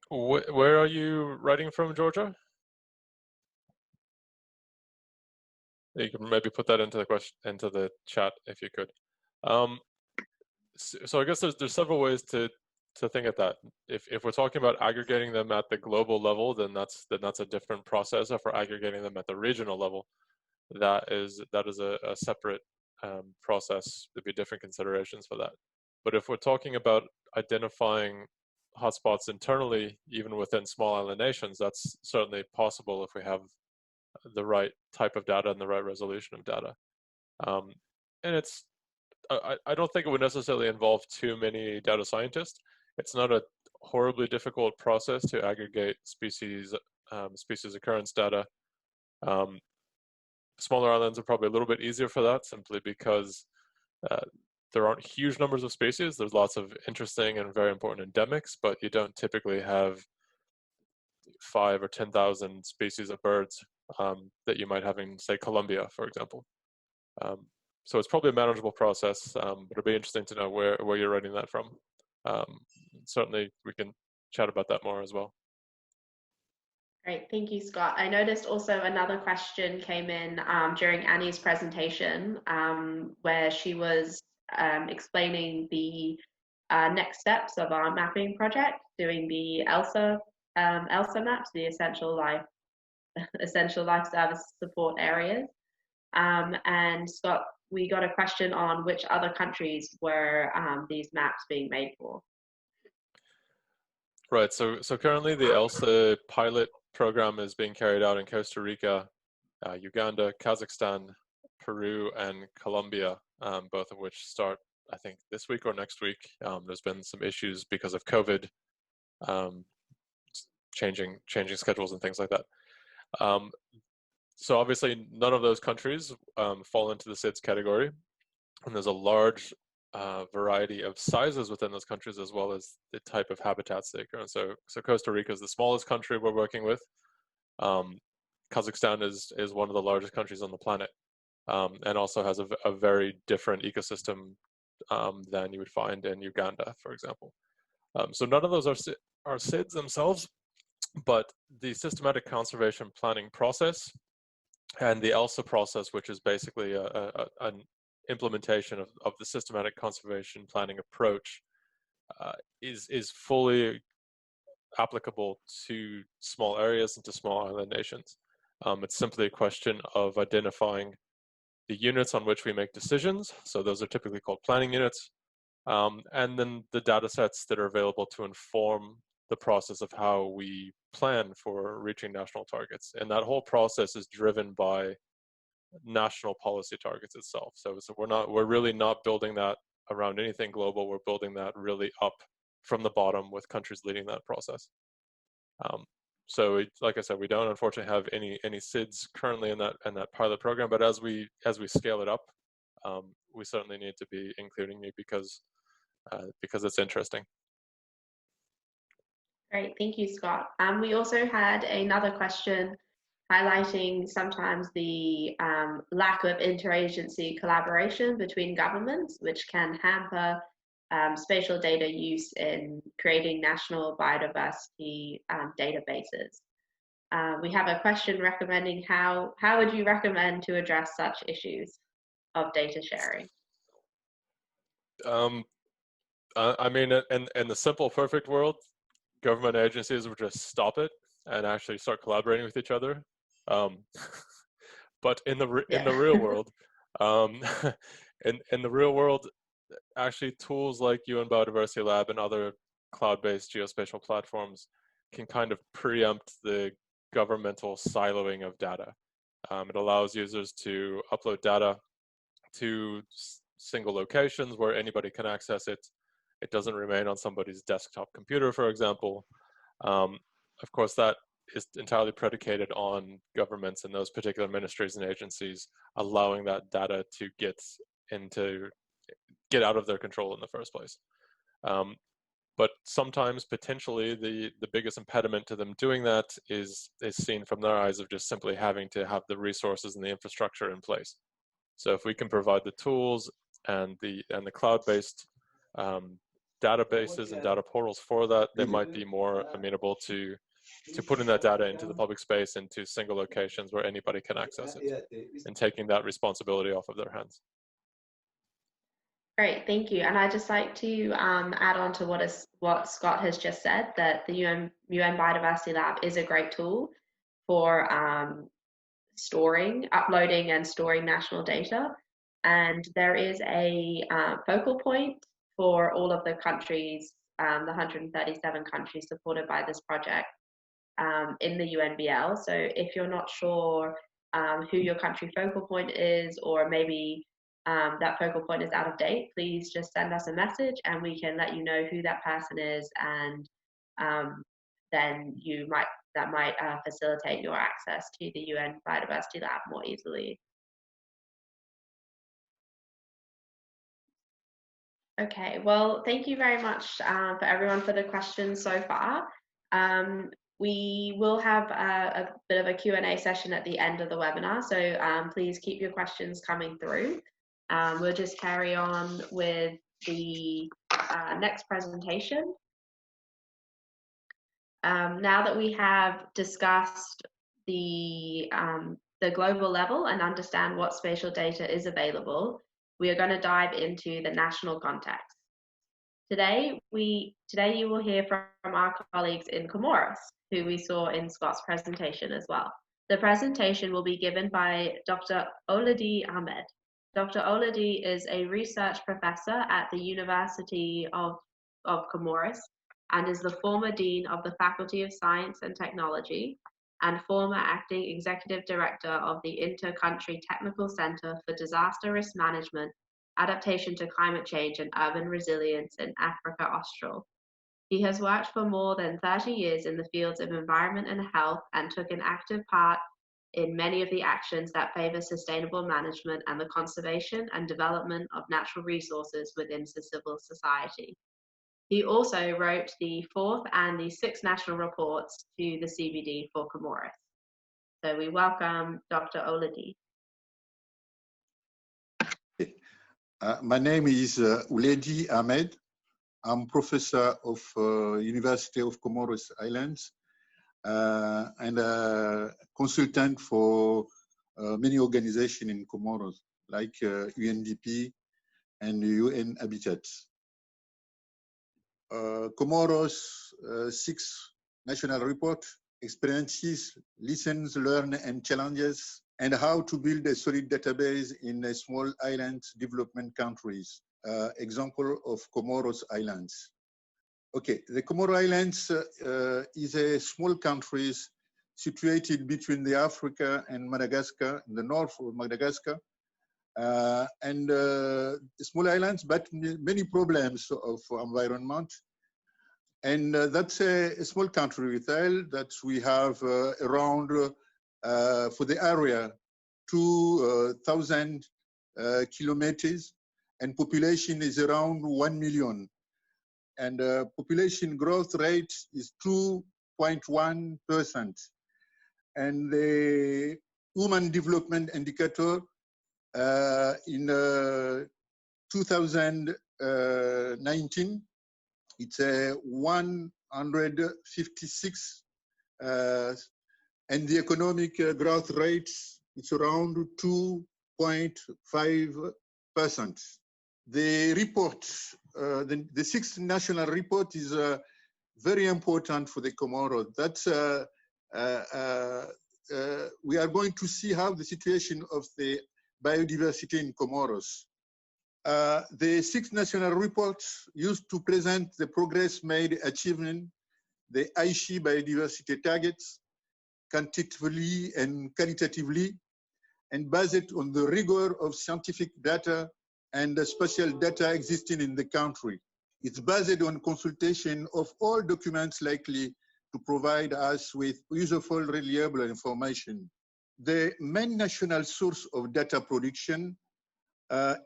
Where are you writing from, Georgia? You can maybe put that into the chat if you could. So I guess there's several ways to think of that. If we're talking about aggregating them at the global level, then that's a different process. If we're aggregating them at the regional level, that is a separate process. There'd be different considerations for that. But if we're talking about identifying hotspots internally, even within small island nations, that's certainly possible if we have the right type of data and the right resolution of data. And I don't think it would necessarily involve too many data scientists. It's not a horribly difficult process to aggregate species occurrence data. Smaller islands are probably a little bit easier for that, simply because there aren't huge numbers of species. There's lots of interesting and very important endemics, but you don't typically have 5,000 or 10,000 species of birds that you might have in, say, Colombia, for example. So it's probably a manageable process, but it'll be interesting to know where you're writing that from. Certainly, we can chat about that more as well. Great, thank you, Scott. I noticed also another question came in during Annie's presentation, where she was explaining the next steps of our mapping project, doing the ELSA maps, the essential life service support areas. And Scott, we got a question on which other countries were these maps being made for. Right, so currently the ELSA pilot program is being carried out in Costa Rica, Uganda, Kazakhstan, Peru, and Colombia, both of which start, I think, this week or next week. There's been some issues because of COVID, changing schedules and things like that. So obviously none of those countries fall into the SIDS category, and there's a large variety of sizes within those countries, as well as the type of habitats they occur in. So Costa Rica is the smallest country we're working with. Kazakhstan is one of the largest countries on the planet, and also has a very different ecosystem than you would find in Uganda, for example. So none of those are SIDS themselves, but the systematic conservation planning process and the ELSA process, which is basically an implementation of the systematic conservation planning approach, is fully applicable to small areas and to small island nations. It's simply a question of identifying the units on which we make decisions. So those are typically called planning units. And then the data sets that are available to inform the process of how we plan for reaching national targets. And that whole process is driven by national policy targets itself. So we're really not building that around anything global, we're building that really up from the bottom with countries leading that process. So like I said, we don't unfortunately have any SIDS currently in that pilot program, but as we scale it up, we certainly need to be including you because it's interesting. Great, thank you, Scott. We also had another question highlighting sometimes the lack of interagency collaboration between governments, which can hamper spatial data use in creating national biodiversity databases. We have a question recommending how would you recommend to address such issues of data sharing? I mean, in the simple, perfect world, government agencies would just stop it and actually start collaborating with each other. But in the real world, in the real world, actually tools like UN Biodiversity Lab and other cloud-based geospatial platforms can kind of preempt the governmental siloing of data. It allows users to upload data to single locations where anybody can access it. It doesn't remain on somebody's desktop computer, for example. Of course, that is entirely predicated on governments and those particular ministries and agencies allowing that data to get out of their control in the first place. But sometimes potentially the biggest impediment to them doing that is seen from their eyes of just simply having to have the resources and the infrastructure in place. So if we can provide the tools and the cloud-based databases and data portals for that, they might be more amenable to putting that data into the public space, into single locations where anybody can access it, and taking that responsibility off of their hands. Great, thank you. And I'd just like to add on to what Scott has just said, that the UN Biodiversity Lab is a great tool for uploading and storing national data. And there is a focal point for all of the countries, the 137 countries supported by this project in the UNBL. So if you're not sure who your country focal point is, or maybe that focal point is out of date, please just send us a message and we can let you know who that person is, and then that might facilitate your access to the UN Biodiversity Lab more easily. Okay, well, thank you very much for everyone for the questions so far. We will have a bit of a Q&A session at the end of the webinar, so please keep your questions coming through. We'll just carry on with the next presentation. Now that we have discussed the global level and understand what spatial data is available, we are going to dive into the national context. Today you will hear from our colleagues in Comoros, who we saw in Scott's presentation as well. The presentation will be given by Dr. Oladi Ahmed. Dr. Oladi is a research professor at the University of Comoros and is the former dean of the Faculty of Science and Technology and former acting executive director of the Inter-Country Technical Center for Disaster Risk Management, Adaptation to Climate Change and Urban Resilience in Africa Austral. He has worked for more than 30 years in the fields of environment and health and took an active part in many of the actions that favor sustainable management and the conservation and development of natural resources within civil society. He also wrote the 4th and the 6th national reports to the CBD for Comoros. So we welcome Dr. Oladi. My name is Oladi Ahmed. I'm professor of University of Comoros Islands and a consultant for many organizations in Comoros, like UNDP and UN Habitat. Comoros 6 national report, experiences, lessons learned and challenges, and how to build a solid database in a small island development countries. Example of Comoros Islands. Okay, the Comoros Islands is a small country situated between the Africa and Madagascar, in the north of Madagascar, and small islands, but many problems of environment. And that's a small country with that we have around, for the area, 2,000 kilometers, and population is around 1 million. And population growth rate is 2.1%. And the Human Development Indicator in 2019, it's a 156, and the economic growth rate is around 2.5%. The report, the sixth national report, is very important for the Comoros. That's we are going to see how the situation of the biodiversity in Comoros. The sixth national report used to present the progress made achieving the Aichi biodiversity targets quantitatively and qualitatively, and based on the rigor of scientific data and the spatial data existing in the country. It's based on consultation of all documents likely to provide us with useful, reliable information. The main national source of data production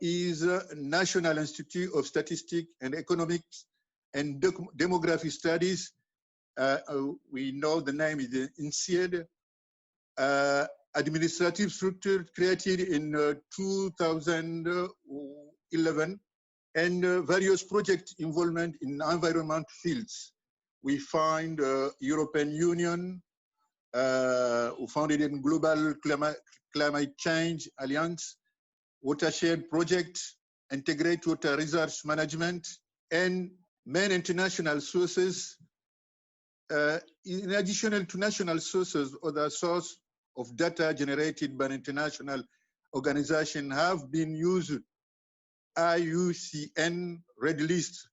is National Institute of Statistics and Economics and Demography Studies. We know the name is INSEAD, administrative structure created in 2011, and various project involvement in environment fields. We find European Union, who founded in Global Climate Change Alliance, Watershed Project, Integrate Water Resource Management, and main international sources. In addition to national sources, other sources of data generated by international organizations have been used. IUCN Red List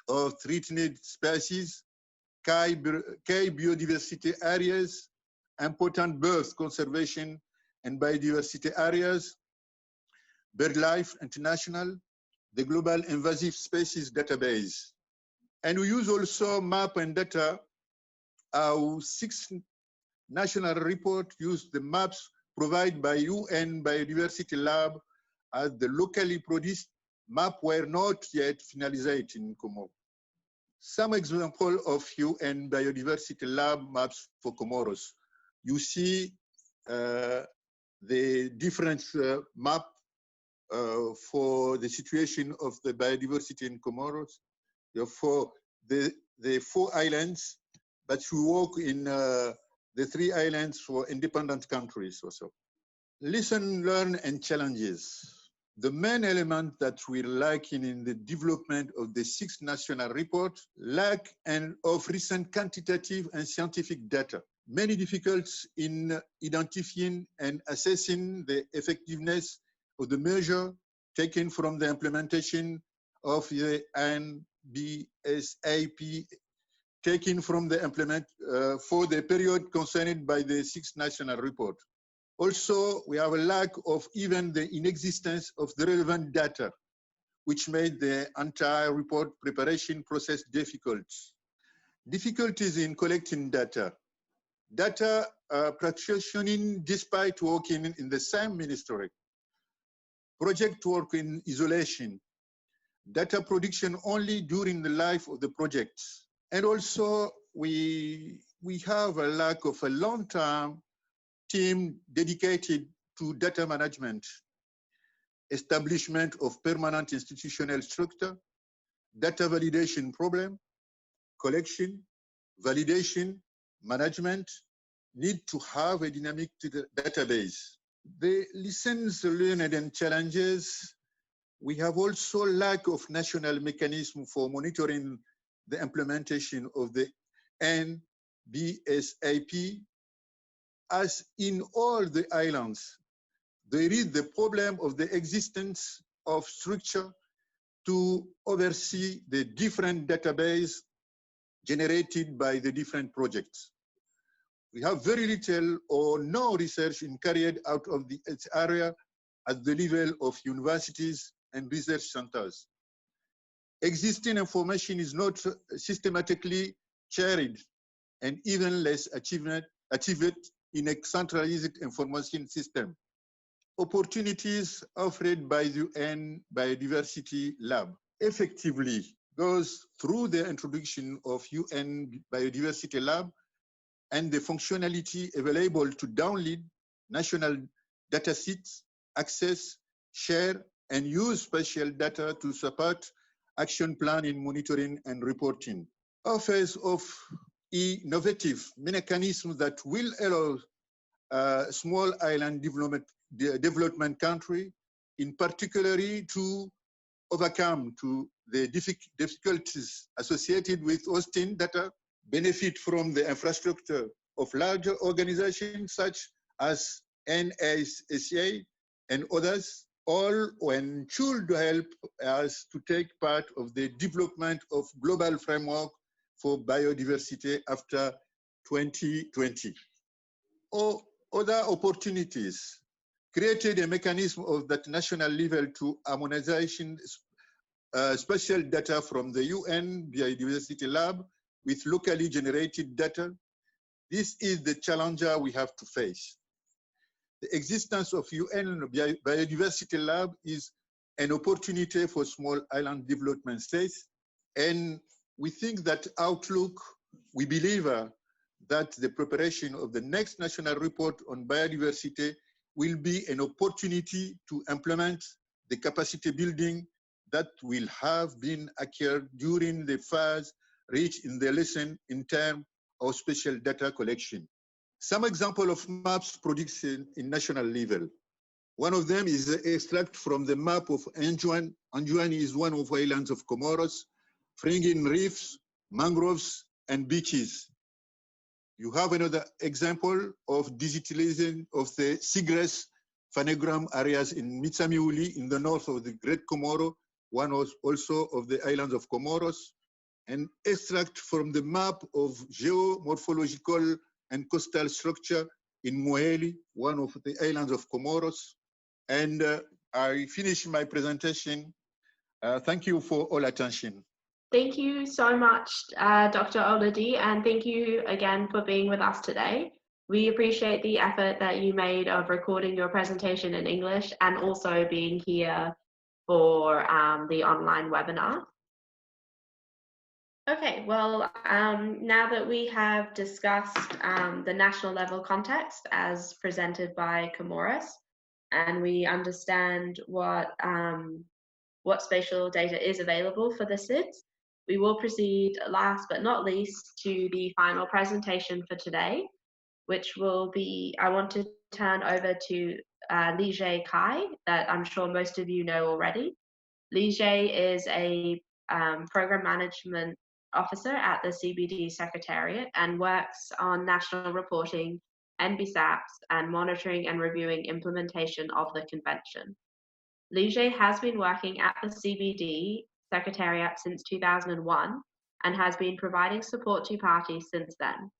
of Threatened Species, Key Biodiversity Areas, Important Bird Conservation and Biodiversity Areas, BirdLife International, the Global Invasive Species Database. And we use also map and data. Our sixth national report used the maps provided by UN Biodiversity Lab, as the locally produced map were not yet finalized in Comoros. Some example of UN Biodiversity Lab maps for Comoros. You see the different map for the situation of the biodiversity in Comoros. For the 4 islands, but we work in the 3 islands for independent countries also. Listen, learn, and challenges. The main element that we're lacking in the development of the 6th national report, lack of recent quantitative and scientific data. Many difficulties in identifying and assessing the effectiveness of the measure taken from the implementation of the NBSAP, taken from the for the period concerned by the 6th national report. Also, we have a lack of even the inexistence of the relevant data, which made the entire report preparation process difficult. Difficulties in collecting data. Data practicing despite working in the same ministry. Project work in isolation. Data production only during the life of the project. And also, we have a lack of a long-term team dedicated to data management, establishment of permanent institutional structure, data validation problem, collection, validation, management, need to have a dynamic database. The lessons learned and challenges, we have also lack of national mechanism for monitoring the implementation of the NBSAP. As in all the islands, there is the problem of the existence of structure to oversee the different database generated by the different projects. We have very little or no research carried out of its area at the level of universities and research centers. Existing information is not systematically shared and even less achieved in a centralized information system. Opportunities offered by the UN Biodiversity Lab effectively goes through the introduction of UN Biodiversity Lab and the functionality available to download national datasets, access, share, and use spatial data to support action plan in monitoring and reporting. Offers of innovative mechanisms that will allow small island development country, in particular, to overcome the difficulties associated with hosting data, benefit from the infrastructure of larger organizations such as NSCA and others, all when should help us to take part of the development of global framework for biodiversity after 2020. Or other opportunities created a mechanism of that national level to harmonization spatial data from the UN Biodiversity Lab with locally generated data. This is the challenge we have to face. The existence of UN Biodiversity Lab is an opportunity for small island development states. And we think that outlook, we believe that the preparation of the next national report on biodiversity will be an opportunity to implement the capacity building that will have been acquired during the phase reached in the lesson in terms of spatial data collection. Some example of maps produced in national level. One of them is the extract from the map of Anjouan. Anjouan is one of the islands of Comoros, fringing reefs, mangroves, and beaches. You have another example of digitalization of the seagrass phanegram areas in Mitsamiuli in the north of the Great Comoro, one also of the islands of Comoros, and extract from the map of geomorphological and coastal structure in Moeli, one of the islands of Comoros. And I finish my presentation. Thank you for all attention. Thank you so much, Dr. Oladi, and thank you again for being with us today. We appreciate the effort that you made of recording your presentation in English and also being here for the online webinar. Okay, well, now that we have discussed the national level context as presented by Comoros, and we understand what spatial data is available for the SIDS, we will proceed last but not least to the final presentation for today, which will be, I want to turn over to Lige Kai, that I'm sure most of you know already. Lige is a program management officer at the CBD Secretariat and works on national reporting, NBSAPs, and monitoring and reviewing implementation of the convention. Lige has been working at the CBD Secretariat since 2001 and has been providing support to parties since then.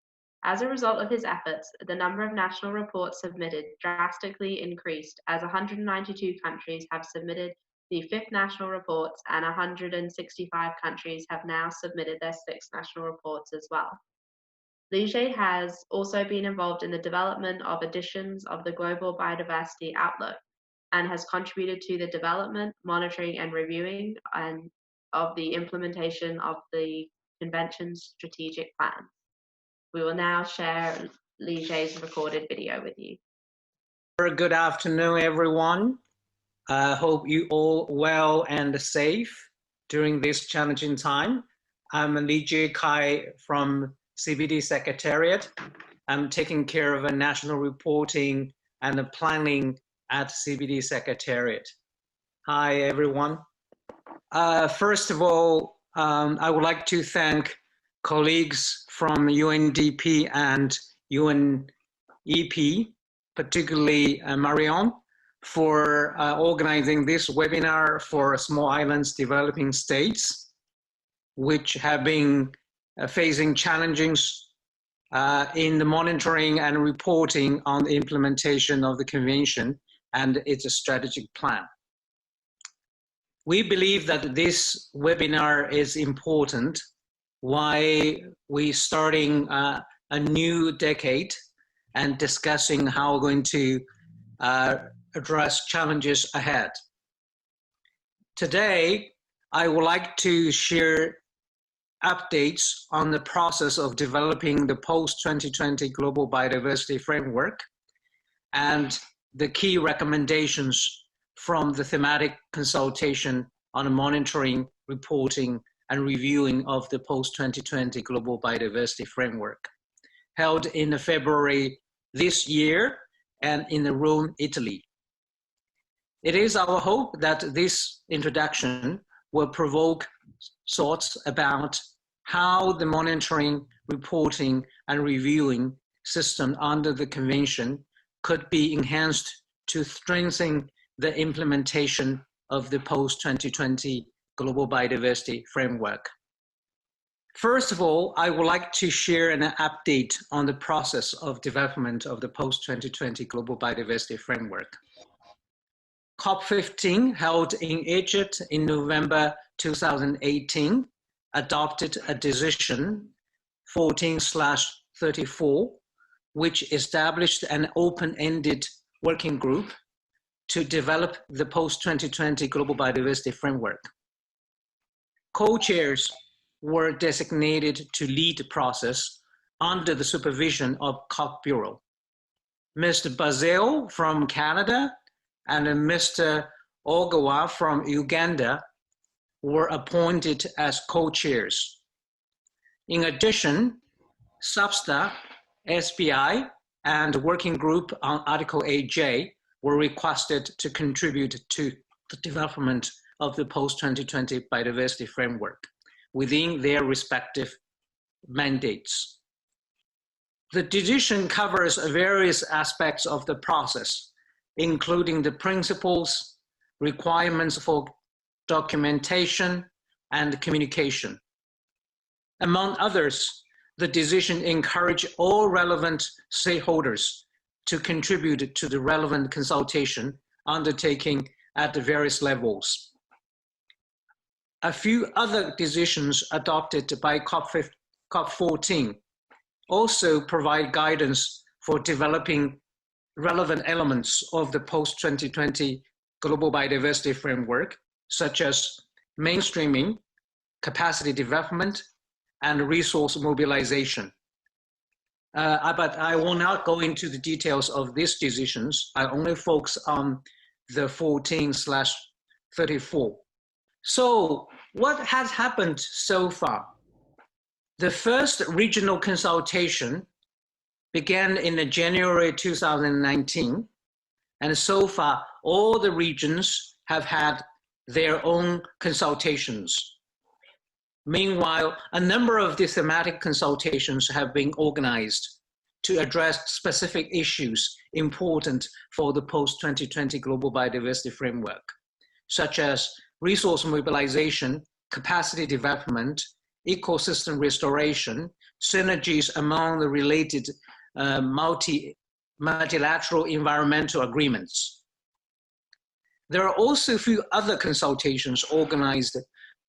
As a result of his efforts, the number of national reports submitted drastically increased, as 192 countries have submitted the 5th national reports and 165 countries have now submitted their 6th national reports as well. Lige has also been involved in the development of editions of the Global Biodiversity Outlook and has contributed to the development, monitoring, and reviewing of the implementation of the Convention's strategic plan. We will now share Lige's recorded video with you. Good afternoon, everyone. I hope you all well and safe during this challenging time. I'm Lige Kai from CBD Secretariat. I'm taking care of national reporting and planning at CBD Secretariat. Hi, everyone. First of all, I would like to thank colleagues from UNDP and UNEP, particularly Marion, for organizing this webinar for small islands developing states, which have been facing challenges in the monitoring and reporting on the implementation of the convention and its strategic plan. We believe that this webinar is important while we're starting a new decade and discussing how we're going to address challenges ahead. Today, I would like to share updates on the process of developing the post-2020 Global Biodiversity Framework and the key recommendations from the thematic consultation on monitoring, reporting, and reviewing of the post-2020 Global Biodiversity Framework, held in February this year and in Rome, Italy. It is our hope that this introduction will provoke thoughts about how the monitoring, reporting, and reviewing system under the Convention could be enhanced to strengthen the implementation of the post-2020 Global Biodiversity Framework. First of all, I would like to share an update on the process of development of the post-2020 Global Biodiversity Framework. COP15, held in Egypt in November 2018, adopted a decision 14/34, which established an open-ended working group to develop the post-2020 Global Biodiversity Framework. Co-chairs were designated to lead the process under the supervision of COP Bureau. Mr. Bazil from Canada and Mr. Ogawa from Uganda were appointed as co-chairs. In addition, SBSTA, SBI, and Working Group on Article 8J were requested to contribute to the development of the post-2020 biodiversity framework within their respective mandates. The decision covers various aspects of the process, including the principles, requirements for documentation, and communication. Among others, the decision encouraged all relevant stakeholders to contribute to the relevant consultation undertaking at the various levels. A few other decisions adopted by COP14 also provide guidance for developing relevant elements of the post-2020 Global Biodiversity Framework, such as mainstreaming, capacity development, and resource mobilization. But I will not go into the details of these decisions. I only focus on the 14/34. So what has happened so far? The first regional consultation began in January 2019, and so far all the regions have had their own consultations. Meanwhile, a number of the thematic consultations have been organized to address specific issues important for the post-2020 Global Biodiversity Framework, such as resource mobilization, capacity development, ecosystem restoration, synergies among the related multilateral environmental agreements. There are also a few other consultations organized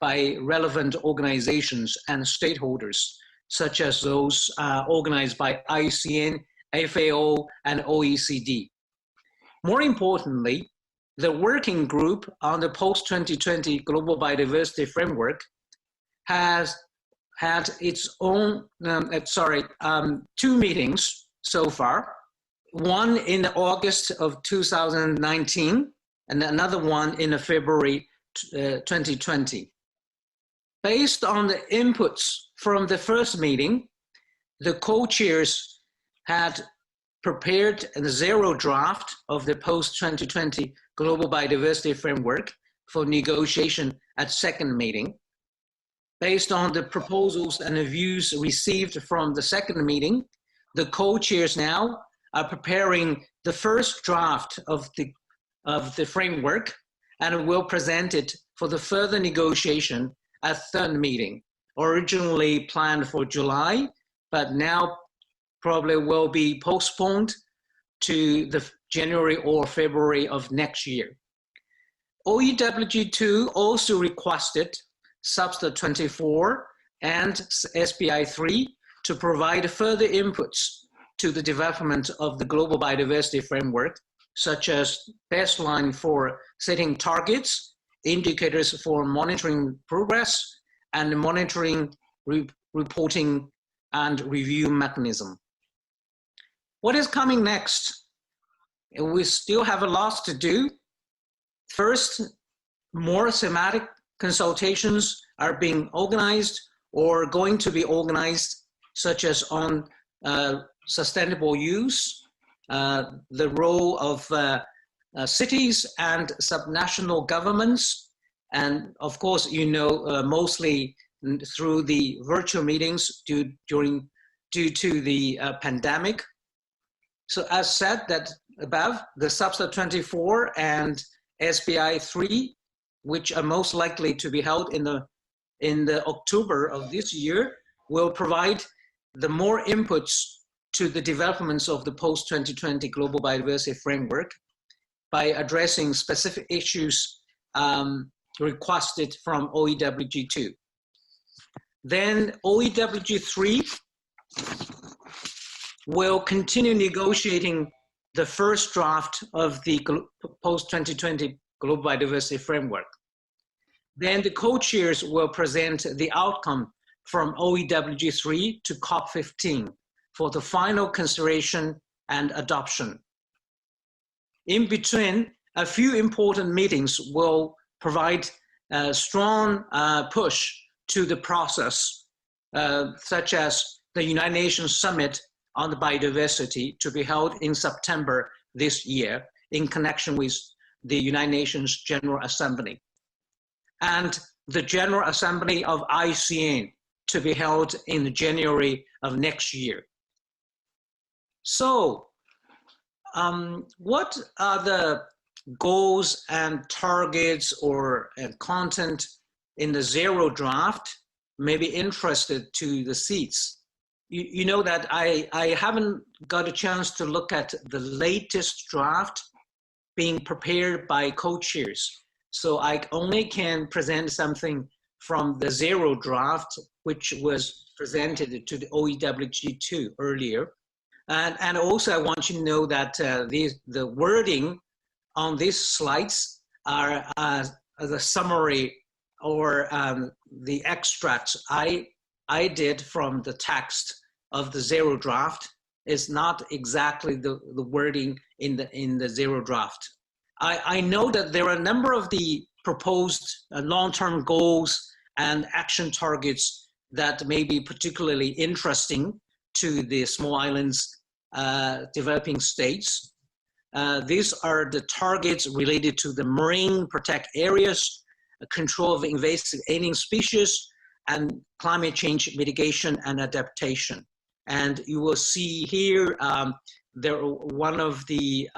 by relevant organizations and stakeholders, such as those organized by IUCN, FAO, and OECD. More importantly, the working group on the post-2020 Global Biodiversity Framework has had its own, two meetings so far, one in August of 2019 and another one in February 2020. Based on the inputs from the first meeting, the co-chairs had prepared a zero draft of the post-2020 Global Biodiversity Framework for negotiation at second meeting. Based on the proposals and the views received from the second meeting, the co-chairs now are preparing the first draft of the framework and will present it for the further negotiation at third meeting, originally planned for July, but now probably will be postponed to the January or February of next year. OEWG2 also requested SBDA 24 and SBI 3 to provide further inputs to the development of the global biodiversity framework, such as baseline for setting targets, indicators for monitoring progress, and monitoring, reporting, and review mechanism. What is coming next? We still have a lot to do. First, more thematic consultations are being organized or going to be organized, such as on sustainable use, the role of cities and subnational governments, and of course, you know, mostly through the virtual meetings due to the pandemic. So as said that above, the SBDA 24 and SBI 3, which are most likely to be held in the October of this year, will provide the more inputs to the developments of the post-2020 global biodiversity framework by addressing specific issues requested from OEWG2. Then OEWG3 will continue negotiating the first draft of the post-2020 global biodiversity framework. Then the co-chairs will present the outcome from OEWG3 to COP15 for the final consideration and adoption. In between, a few important meetings will provide a strong push to the process, such as the United Nations Summit on the Biodiversity to be held in September this year in connection with the United Nations General Assembly, and the General Assembly of ICN to be held in January of next year. So, what are the goals and targets or content in the zero draft? Maybe interested to the SIDS. You know that I haven't got a chance to look at the latest draft being prepared by co-chairs. So I only can present something from the zero draft, which was presented to the OEWG2 earlier. And also I want you to know that the wording on these slides are the summary or the extracts I did from the text of the zero draft. Is not exactly the wording in the zero draft. I know that there are a number of the proposed long-term goals and action targets that may be particularly interesting to the small islands developing states. These are the targets related to the marine protect areas, control of invasive alien species, and climate change mitigation and adaptation. And you will see here, one of the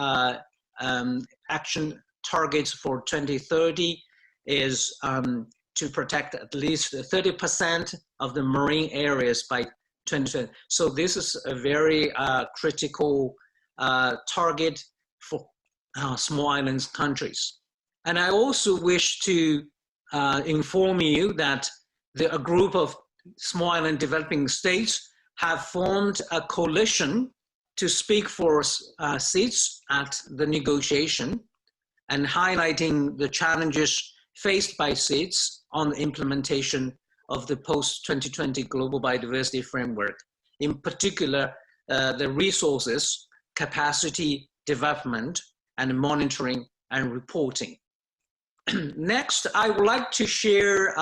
action targets for 2030 is to protect at least 30% of the marine areas by 2020. So this is a very critical target for small islands countries. And I also wish to inform you that a group of small island developing states have formed a coalition to speak for SIDS at the negotiation and highlighting the challenges faced by SIDS on the implementation of the post-2020 global biodiversity framework. In particular, the resources, capacity development, and monitoring and reporting. Next, I would like to share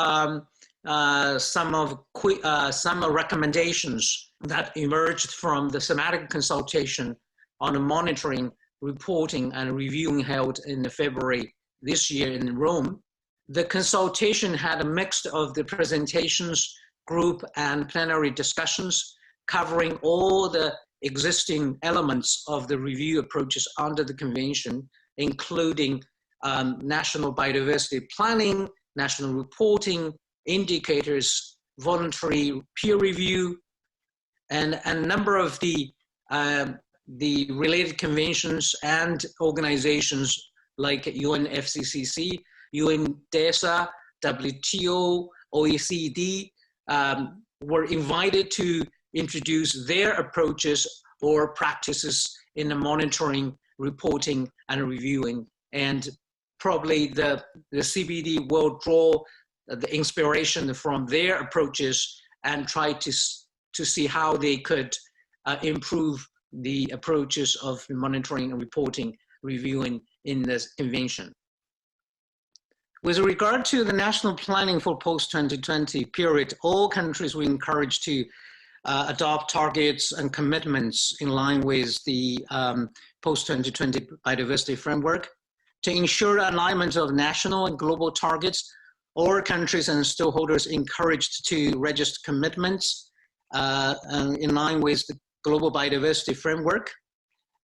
some recommendations that emerged from the thematic consultation on the monitoring, reporting, and reviewing held in February this year in Rome. The consultation had a mix of the presentations, group, and plenary discussions covering all the existing elements of the review approaches under the convention, including national biodiversity planning, national reporting, indicators, voluntary peer review, and a number of the the related conventions and organizations like UNFCCC, UNDESA, WTO, OECD were invited to introduce their approaches or practices in the monitoring, reporting, and reviewing. And probably the CBD will draw the inspiration from their approaches and try to see how they could improve the approaches of monitoring and reporting, reviewing in this convention. With regard to the national planning for post-2020 period, all countries were encouraged to adopt targets and commitments in line with the post-2020 biodiversity framework. To ensure alignment of national and global targets, all countries and stakeholders encouraged to register commitments in line with the global biodiversity framework,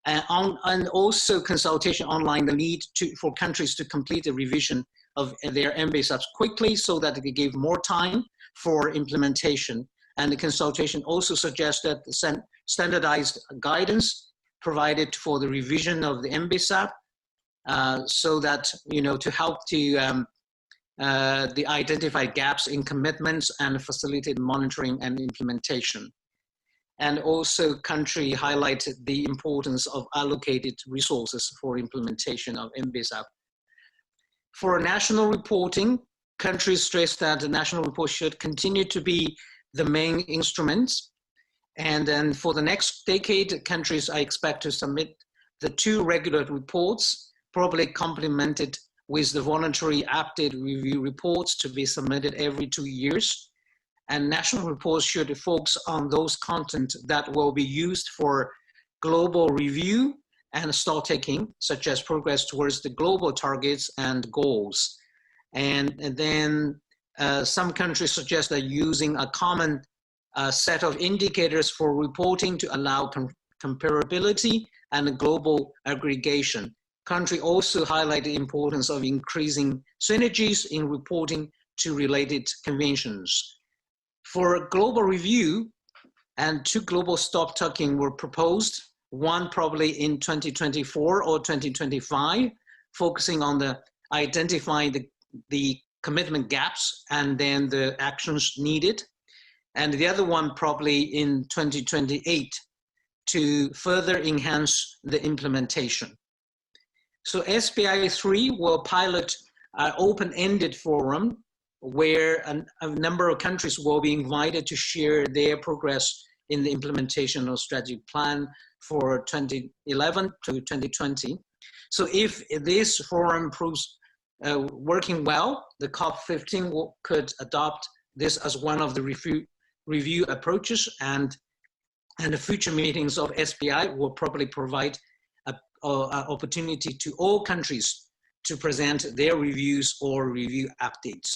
and also consultation online the need for countries to complete the revision of their MBSAPs quickly so that they give more time for implementation. And the consultation also suggested standardized guidance provided for the revision of the MBSAP so that, to help to the identified gaps in commitments and facilitate monitoring and implementation. And also country highlighted the importance of allocated resources for implementation of MBSAP. For national reporting, countries stressed that the national report should continue to be the main instruments. And then for the next decade, countries I expect to submit the 2 regular reports, probably complemented with the voluntary update review reports to be submitted every 2 years. And national reports should focus on those content that will be used for global review and stock taking, such as progress towards the global targets and goals. And then some countries suggest that using a common set of indicators for reporting to allow comparability and global aggregation. Country also highlight the importance of increasing synergies in reporting to related conventions. For global review, and 2 global stock taking were proposed, one probably in 2024 or 2025, focusing on identifying the commitment gaps and then the actions needed. And the other one probably in 2028 to further enhance the implementation. So SPI 3 will pilot an open-ended forum where a number of countries will be invited to share their progress in the implementation of strategic plan for 2011 to 2020. So if this forum proves working well, the COP15 could adopt this as one of the review approaches, and the future meetings of SPI will probably provide an opportunity to all countries to present their reviews or review updates.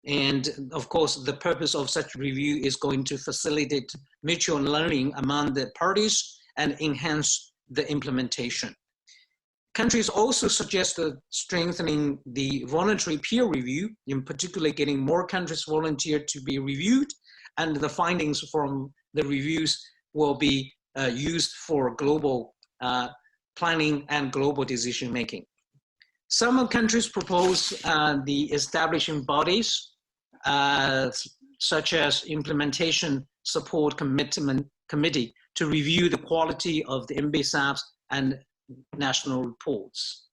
And of course, the purpose of such review is going to facilitate mutual learning among the parties and enhance the implementation. Countries also suggested strengthening the voluntary peer review, in particular getting more countries volunteer to be reviewed, and the findings from the reviews will be used for global planning and global decision making. Some countries propose the establishing bodies such as Implementation Support Committee to review the quality of the MBSAPs and national reports.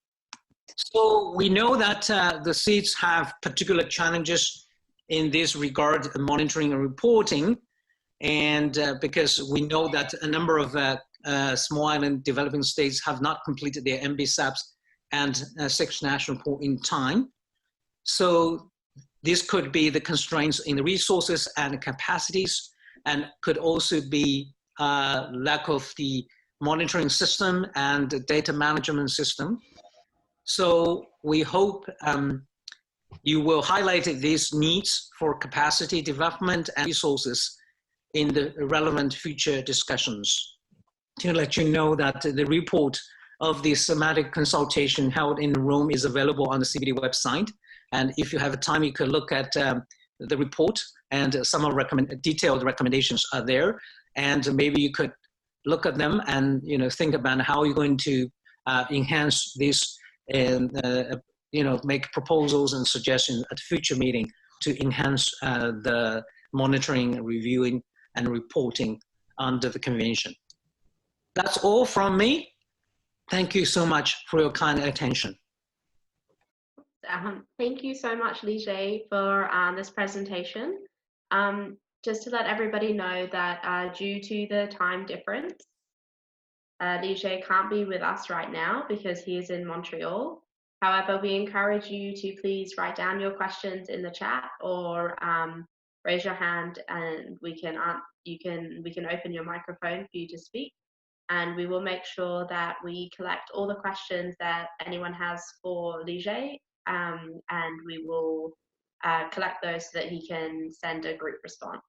So we know that the SIDS have particular challenges in this regard, monitoring and reporting, and because we know that a number of small island developing states have not completed their MBSAPs and 6 national report in time. So this could be the constraints in the resources and capacities, and could also be lack of the monitoring system and the data management system. So we hope you will highlight these needs for capacity development and resources in the relevant future discussions. To let you know that the report of the thematic consultation held in Rome is available on the CBD website. And if you have time, you could look at the report, and some of detailed recommendations are there. And maybe you could look at them and think about how you're going to enhance this and make proposals and suggestions at future meeting to enhance the monitoring, reviewing, and reporting under the convention. That's all from me. Thank you so much for your kind attention. Thank you so much, Lige, for this presentation. Just to let everybody know that due to the time difference, Lige can't be with us right now because he is in Montreal. However, we encourage you to please write down your questions in the chat or raise your hand, and we can open your microphone for you to speak. And we will make sure that we collect all the questions that anyone has for Lige, and we will collect those so that he can send a group response.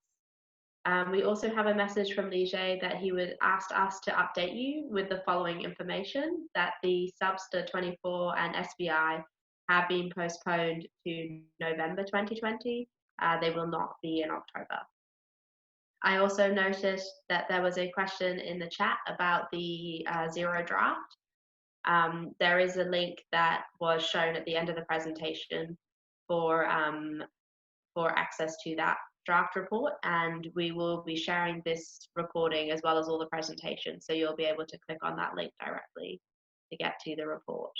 We also have a message from Lige that he would ask us to update you with the following information: that the Subster 24 and SBI have been postponed to November 2020. They will not be in October. I also noticed that there was a question in the chat about the zero draft. There is a link that was shown at the end of the presentation for access to that draft report, and we will be sharing this recording as well as all the presentations, so you'll be able to click on that link directly to get to the report.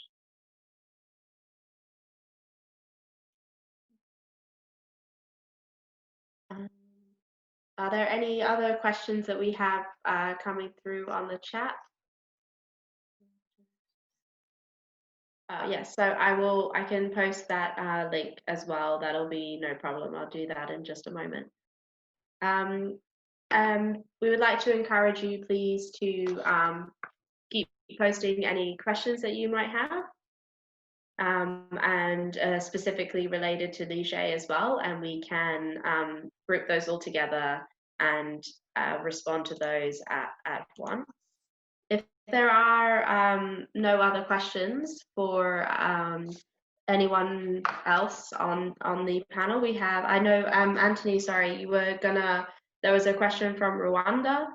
Are there any other questions that we have coming through on the chat? Yes, so I can post that link as well. That'll be no problem. I'll do that in just a moment. We would like to encourage you, please, to keep posting any questions that you might have, and specifically related to Lige as well, and we can group those all together and respond to those at once. If there are no other questions for anyone else on the panel, we have, I know, Anthony, sorry, you were gonna, there was a question from Rwanda.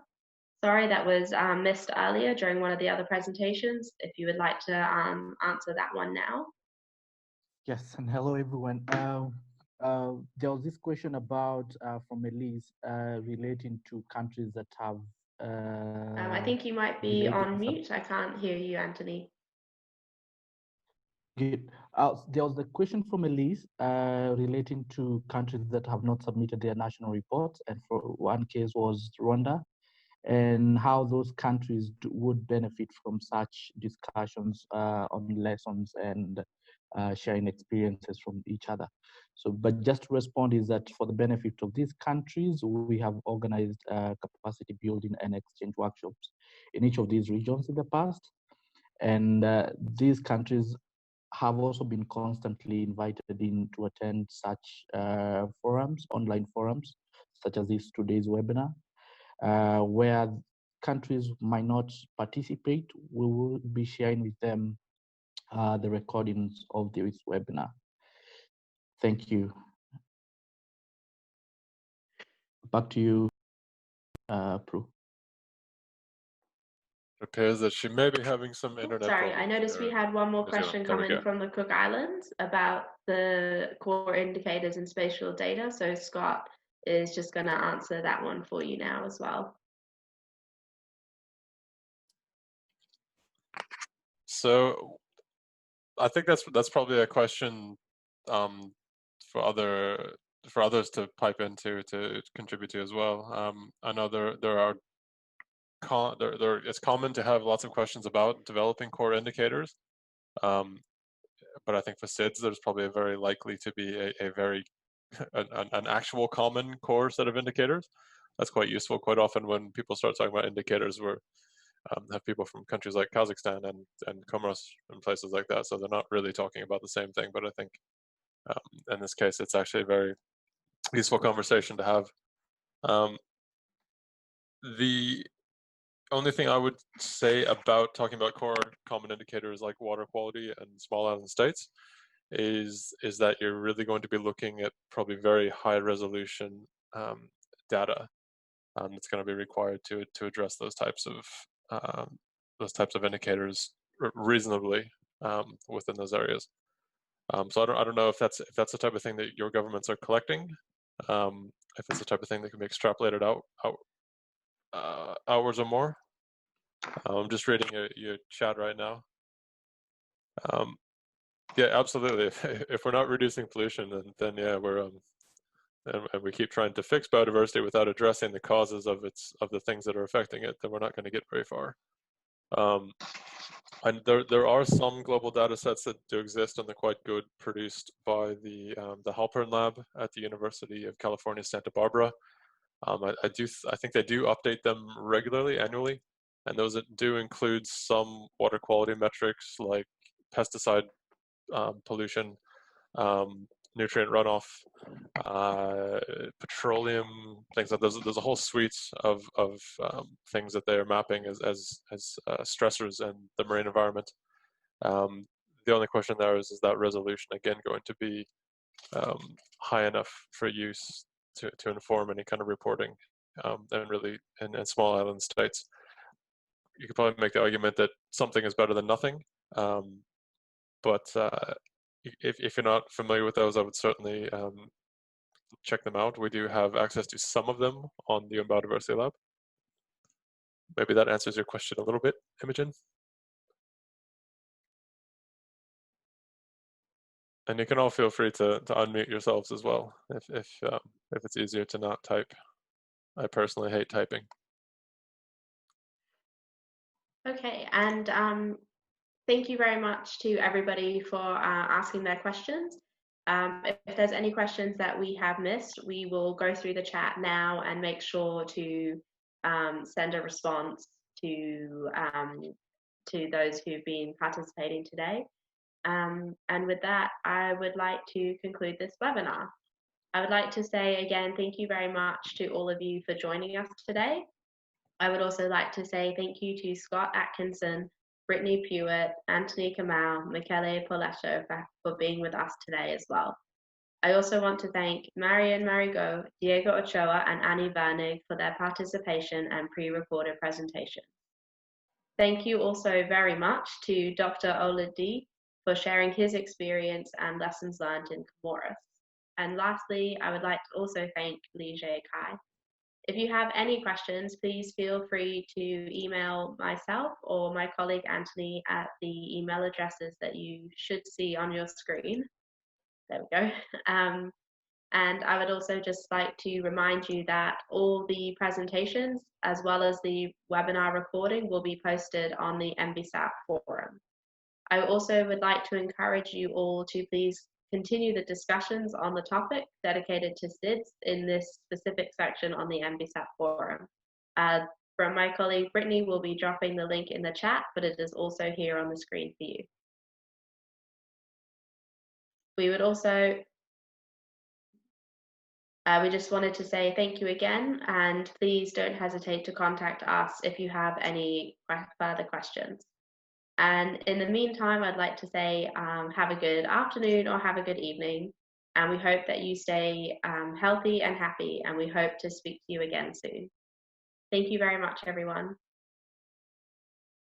Sorry, that was missed earlier during one of the other presentations. If you would like to answer that one now. Yes, and hello everyone. There was this question about from Elise relating to countries that have. I think you might be on mute. I can't hear you, Anthony. Good. There was a question from Elise relating to countries that have not submitted their national reports, and for one case was Rwanda, and how those countries would benefit from such discussions on lessons and sharing experiences from each other. So, but just to respond is that for the benefit of these countries, we have organized capacity building and exchange workshops in each of these regions in the past. And these countries have also been constantly invited in to attend such forums, online forums, such as this today's webinar, where countries might not participate. We will be sharing with them the recordings of this webinar. Thank you. Back to you, Prue. It appears that she may be having some internet Sorry, problems. I noticed we had one more question coming from the Cook Islands about the core indicators and spatial data. So Scott is just going to answer that one for you now as well. So I think that's probably a question for others to pipe into, to contribute to as well. I know it's common to have lots of questions about developing core indicators, but I think for SIDS there's probably a very likely to be an actual common core set of indicators. That's quite useful. Quite often when people start talking about indicators, we have people from countries like Kazakhstan and Comoros and places like that, so they're not really talking about the same thing. But I think in this case, it's actually a very useful conversation to have. The only thing I would say about talking about core common indicators like water quality and small island states is that you're really going to be looking at probably very high resolution data. that's going to be required to address those types of indicators reasonably within those areas. So I don't know if that's the type of thing that your governments are collecting, if it's the type of thing that can be extrapolated outwards or more. I'm just reading your chat right now. Yeah, absolutely. If we're not reducing pollution, then yeah, we're and we keep trying to fix biodiversity without addressing the causes of the things that are affecting it, then we're not going to get very far. And there are some global data sets that do exist, and they're quite good, produced by the Halpern Lab at the University of California, Santa Barbara. I think they do update them regularly, annually, and those that do include some water quality metrics like pesticide pollution, nutrient runoff, petroleum things. There's a whole suite of things that they are mapping as stressors in the marine environment. The only question there is that resolution again going to be high enough for use to inform any kind of reporting, and really in small island states. You could probably make the argument that something is better than nothing, but if you're not familiar with those, I would certainly check them out. We do have access to some of them on the UN Biodiversity Lab. Maybe that answers your question a little bit, Imogen. And you can all feel free to unmute yourselves as well if it's easier to not type. I personally hate typing. Okay, and thank you very much to everybody for asking their questions. If there's any questions that we have missed, we will go through the chat now and make sure to send a response to those who've been participating today. And with that, I would like to conclude this webinar. I would like to say again, thank you very much to all of you for joining us today. I would also like to say thank you to Scott Atkinson, Brittany Pewitt, Anthony Kamau, Michele Poletto for being with us today as well. I also want to thank Marian Marigo, Diego Ochoa, and Annie Vernig for their participation and pre-recorded presentation. Thank you also very much to Dr. Oladi for sharing his experience and lessons learned in Comoros. And lastly, I would like to also thank Lige Kai. If you have any questions, please feel free to email myself or my colleague Anthony at the email addresses that you should see on your screen. There we go. And I would also just like to remind you that all the presentations, as well as the webinar recording, will be posted on the MBSAP forum. I also would like to encourage you all to please continue the discussions on the topic dedicated to SIDS in this specific section on the MBSAP forum. From my colleague Brittany, will be dropping the link in the chat, but it is also here on the screen for you. We would also, we just wanted to say thank you again, and please don't hesitate to contact us if you have any further questions. And in the meantime, I'd like to say have a good afternoon or have a good evening. And we hope that you stay healthy and happy, and we hope to speak to you again soon. Thank you very much, everyone.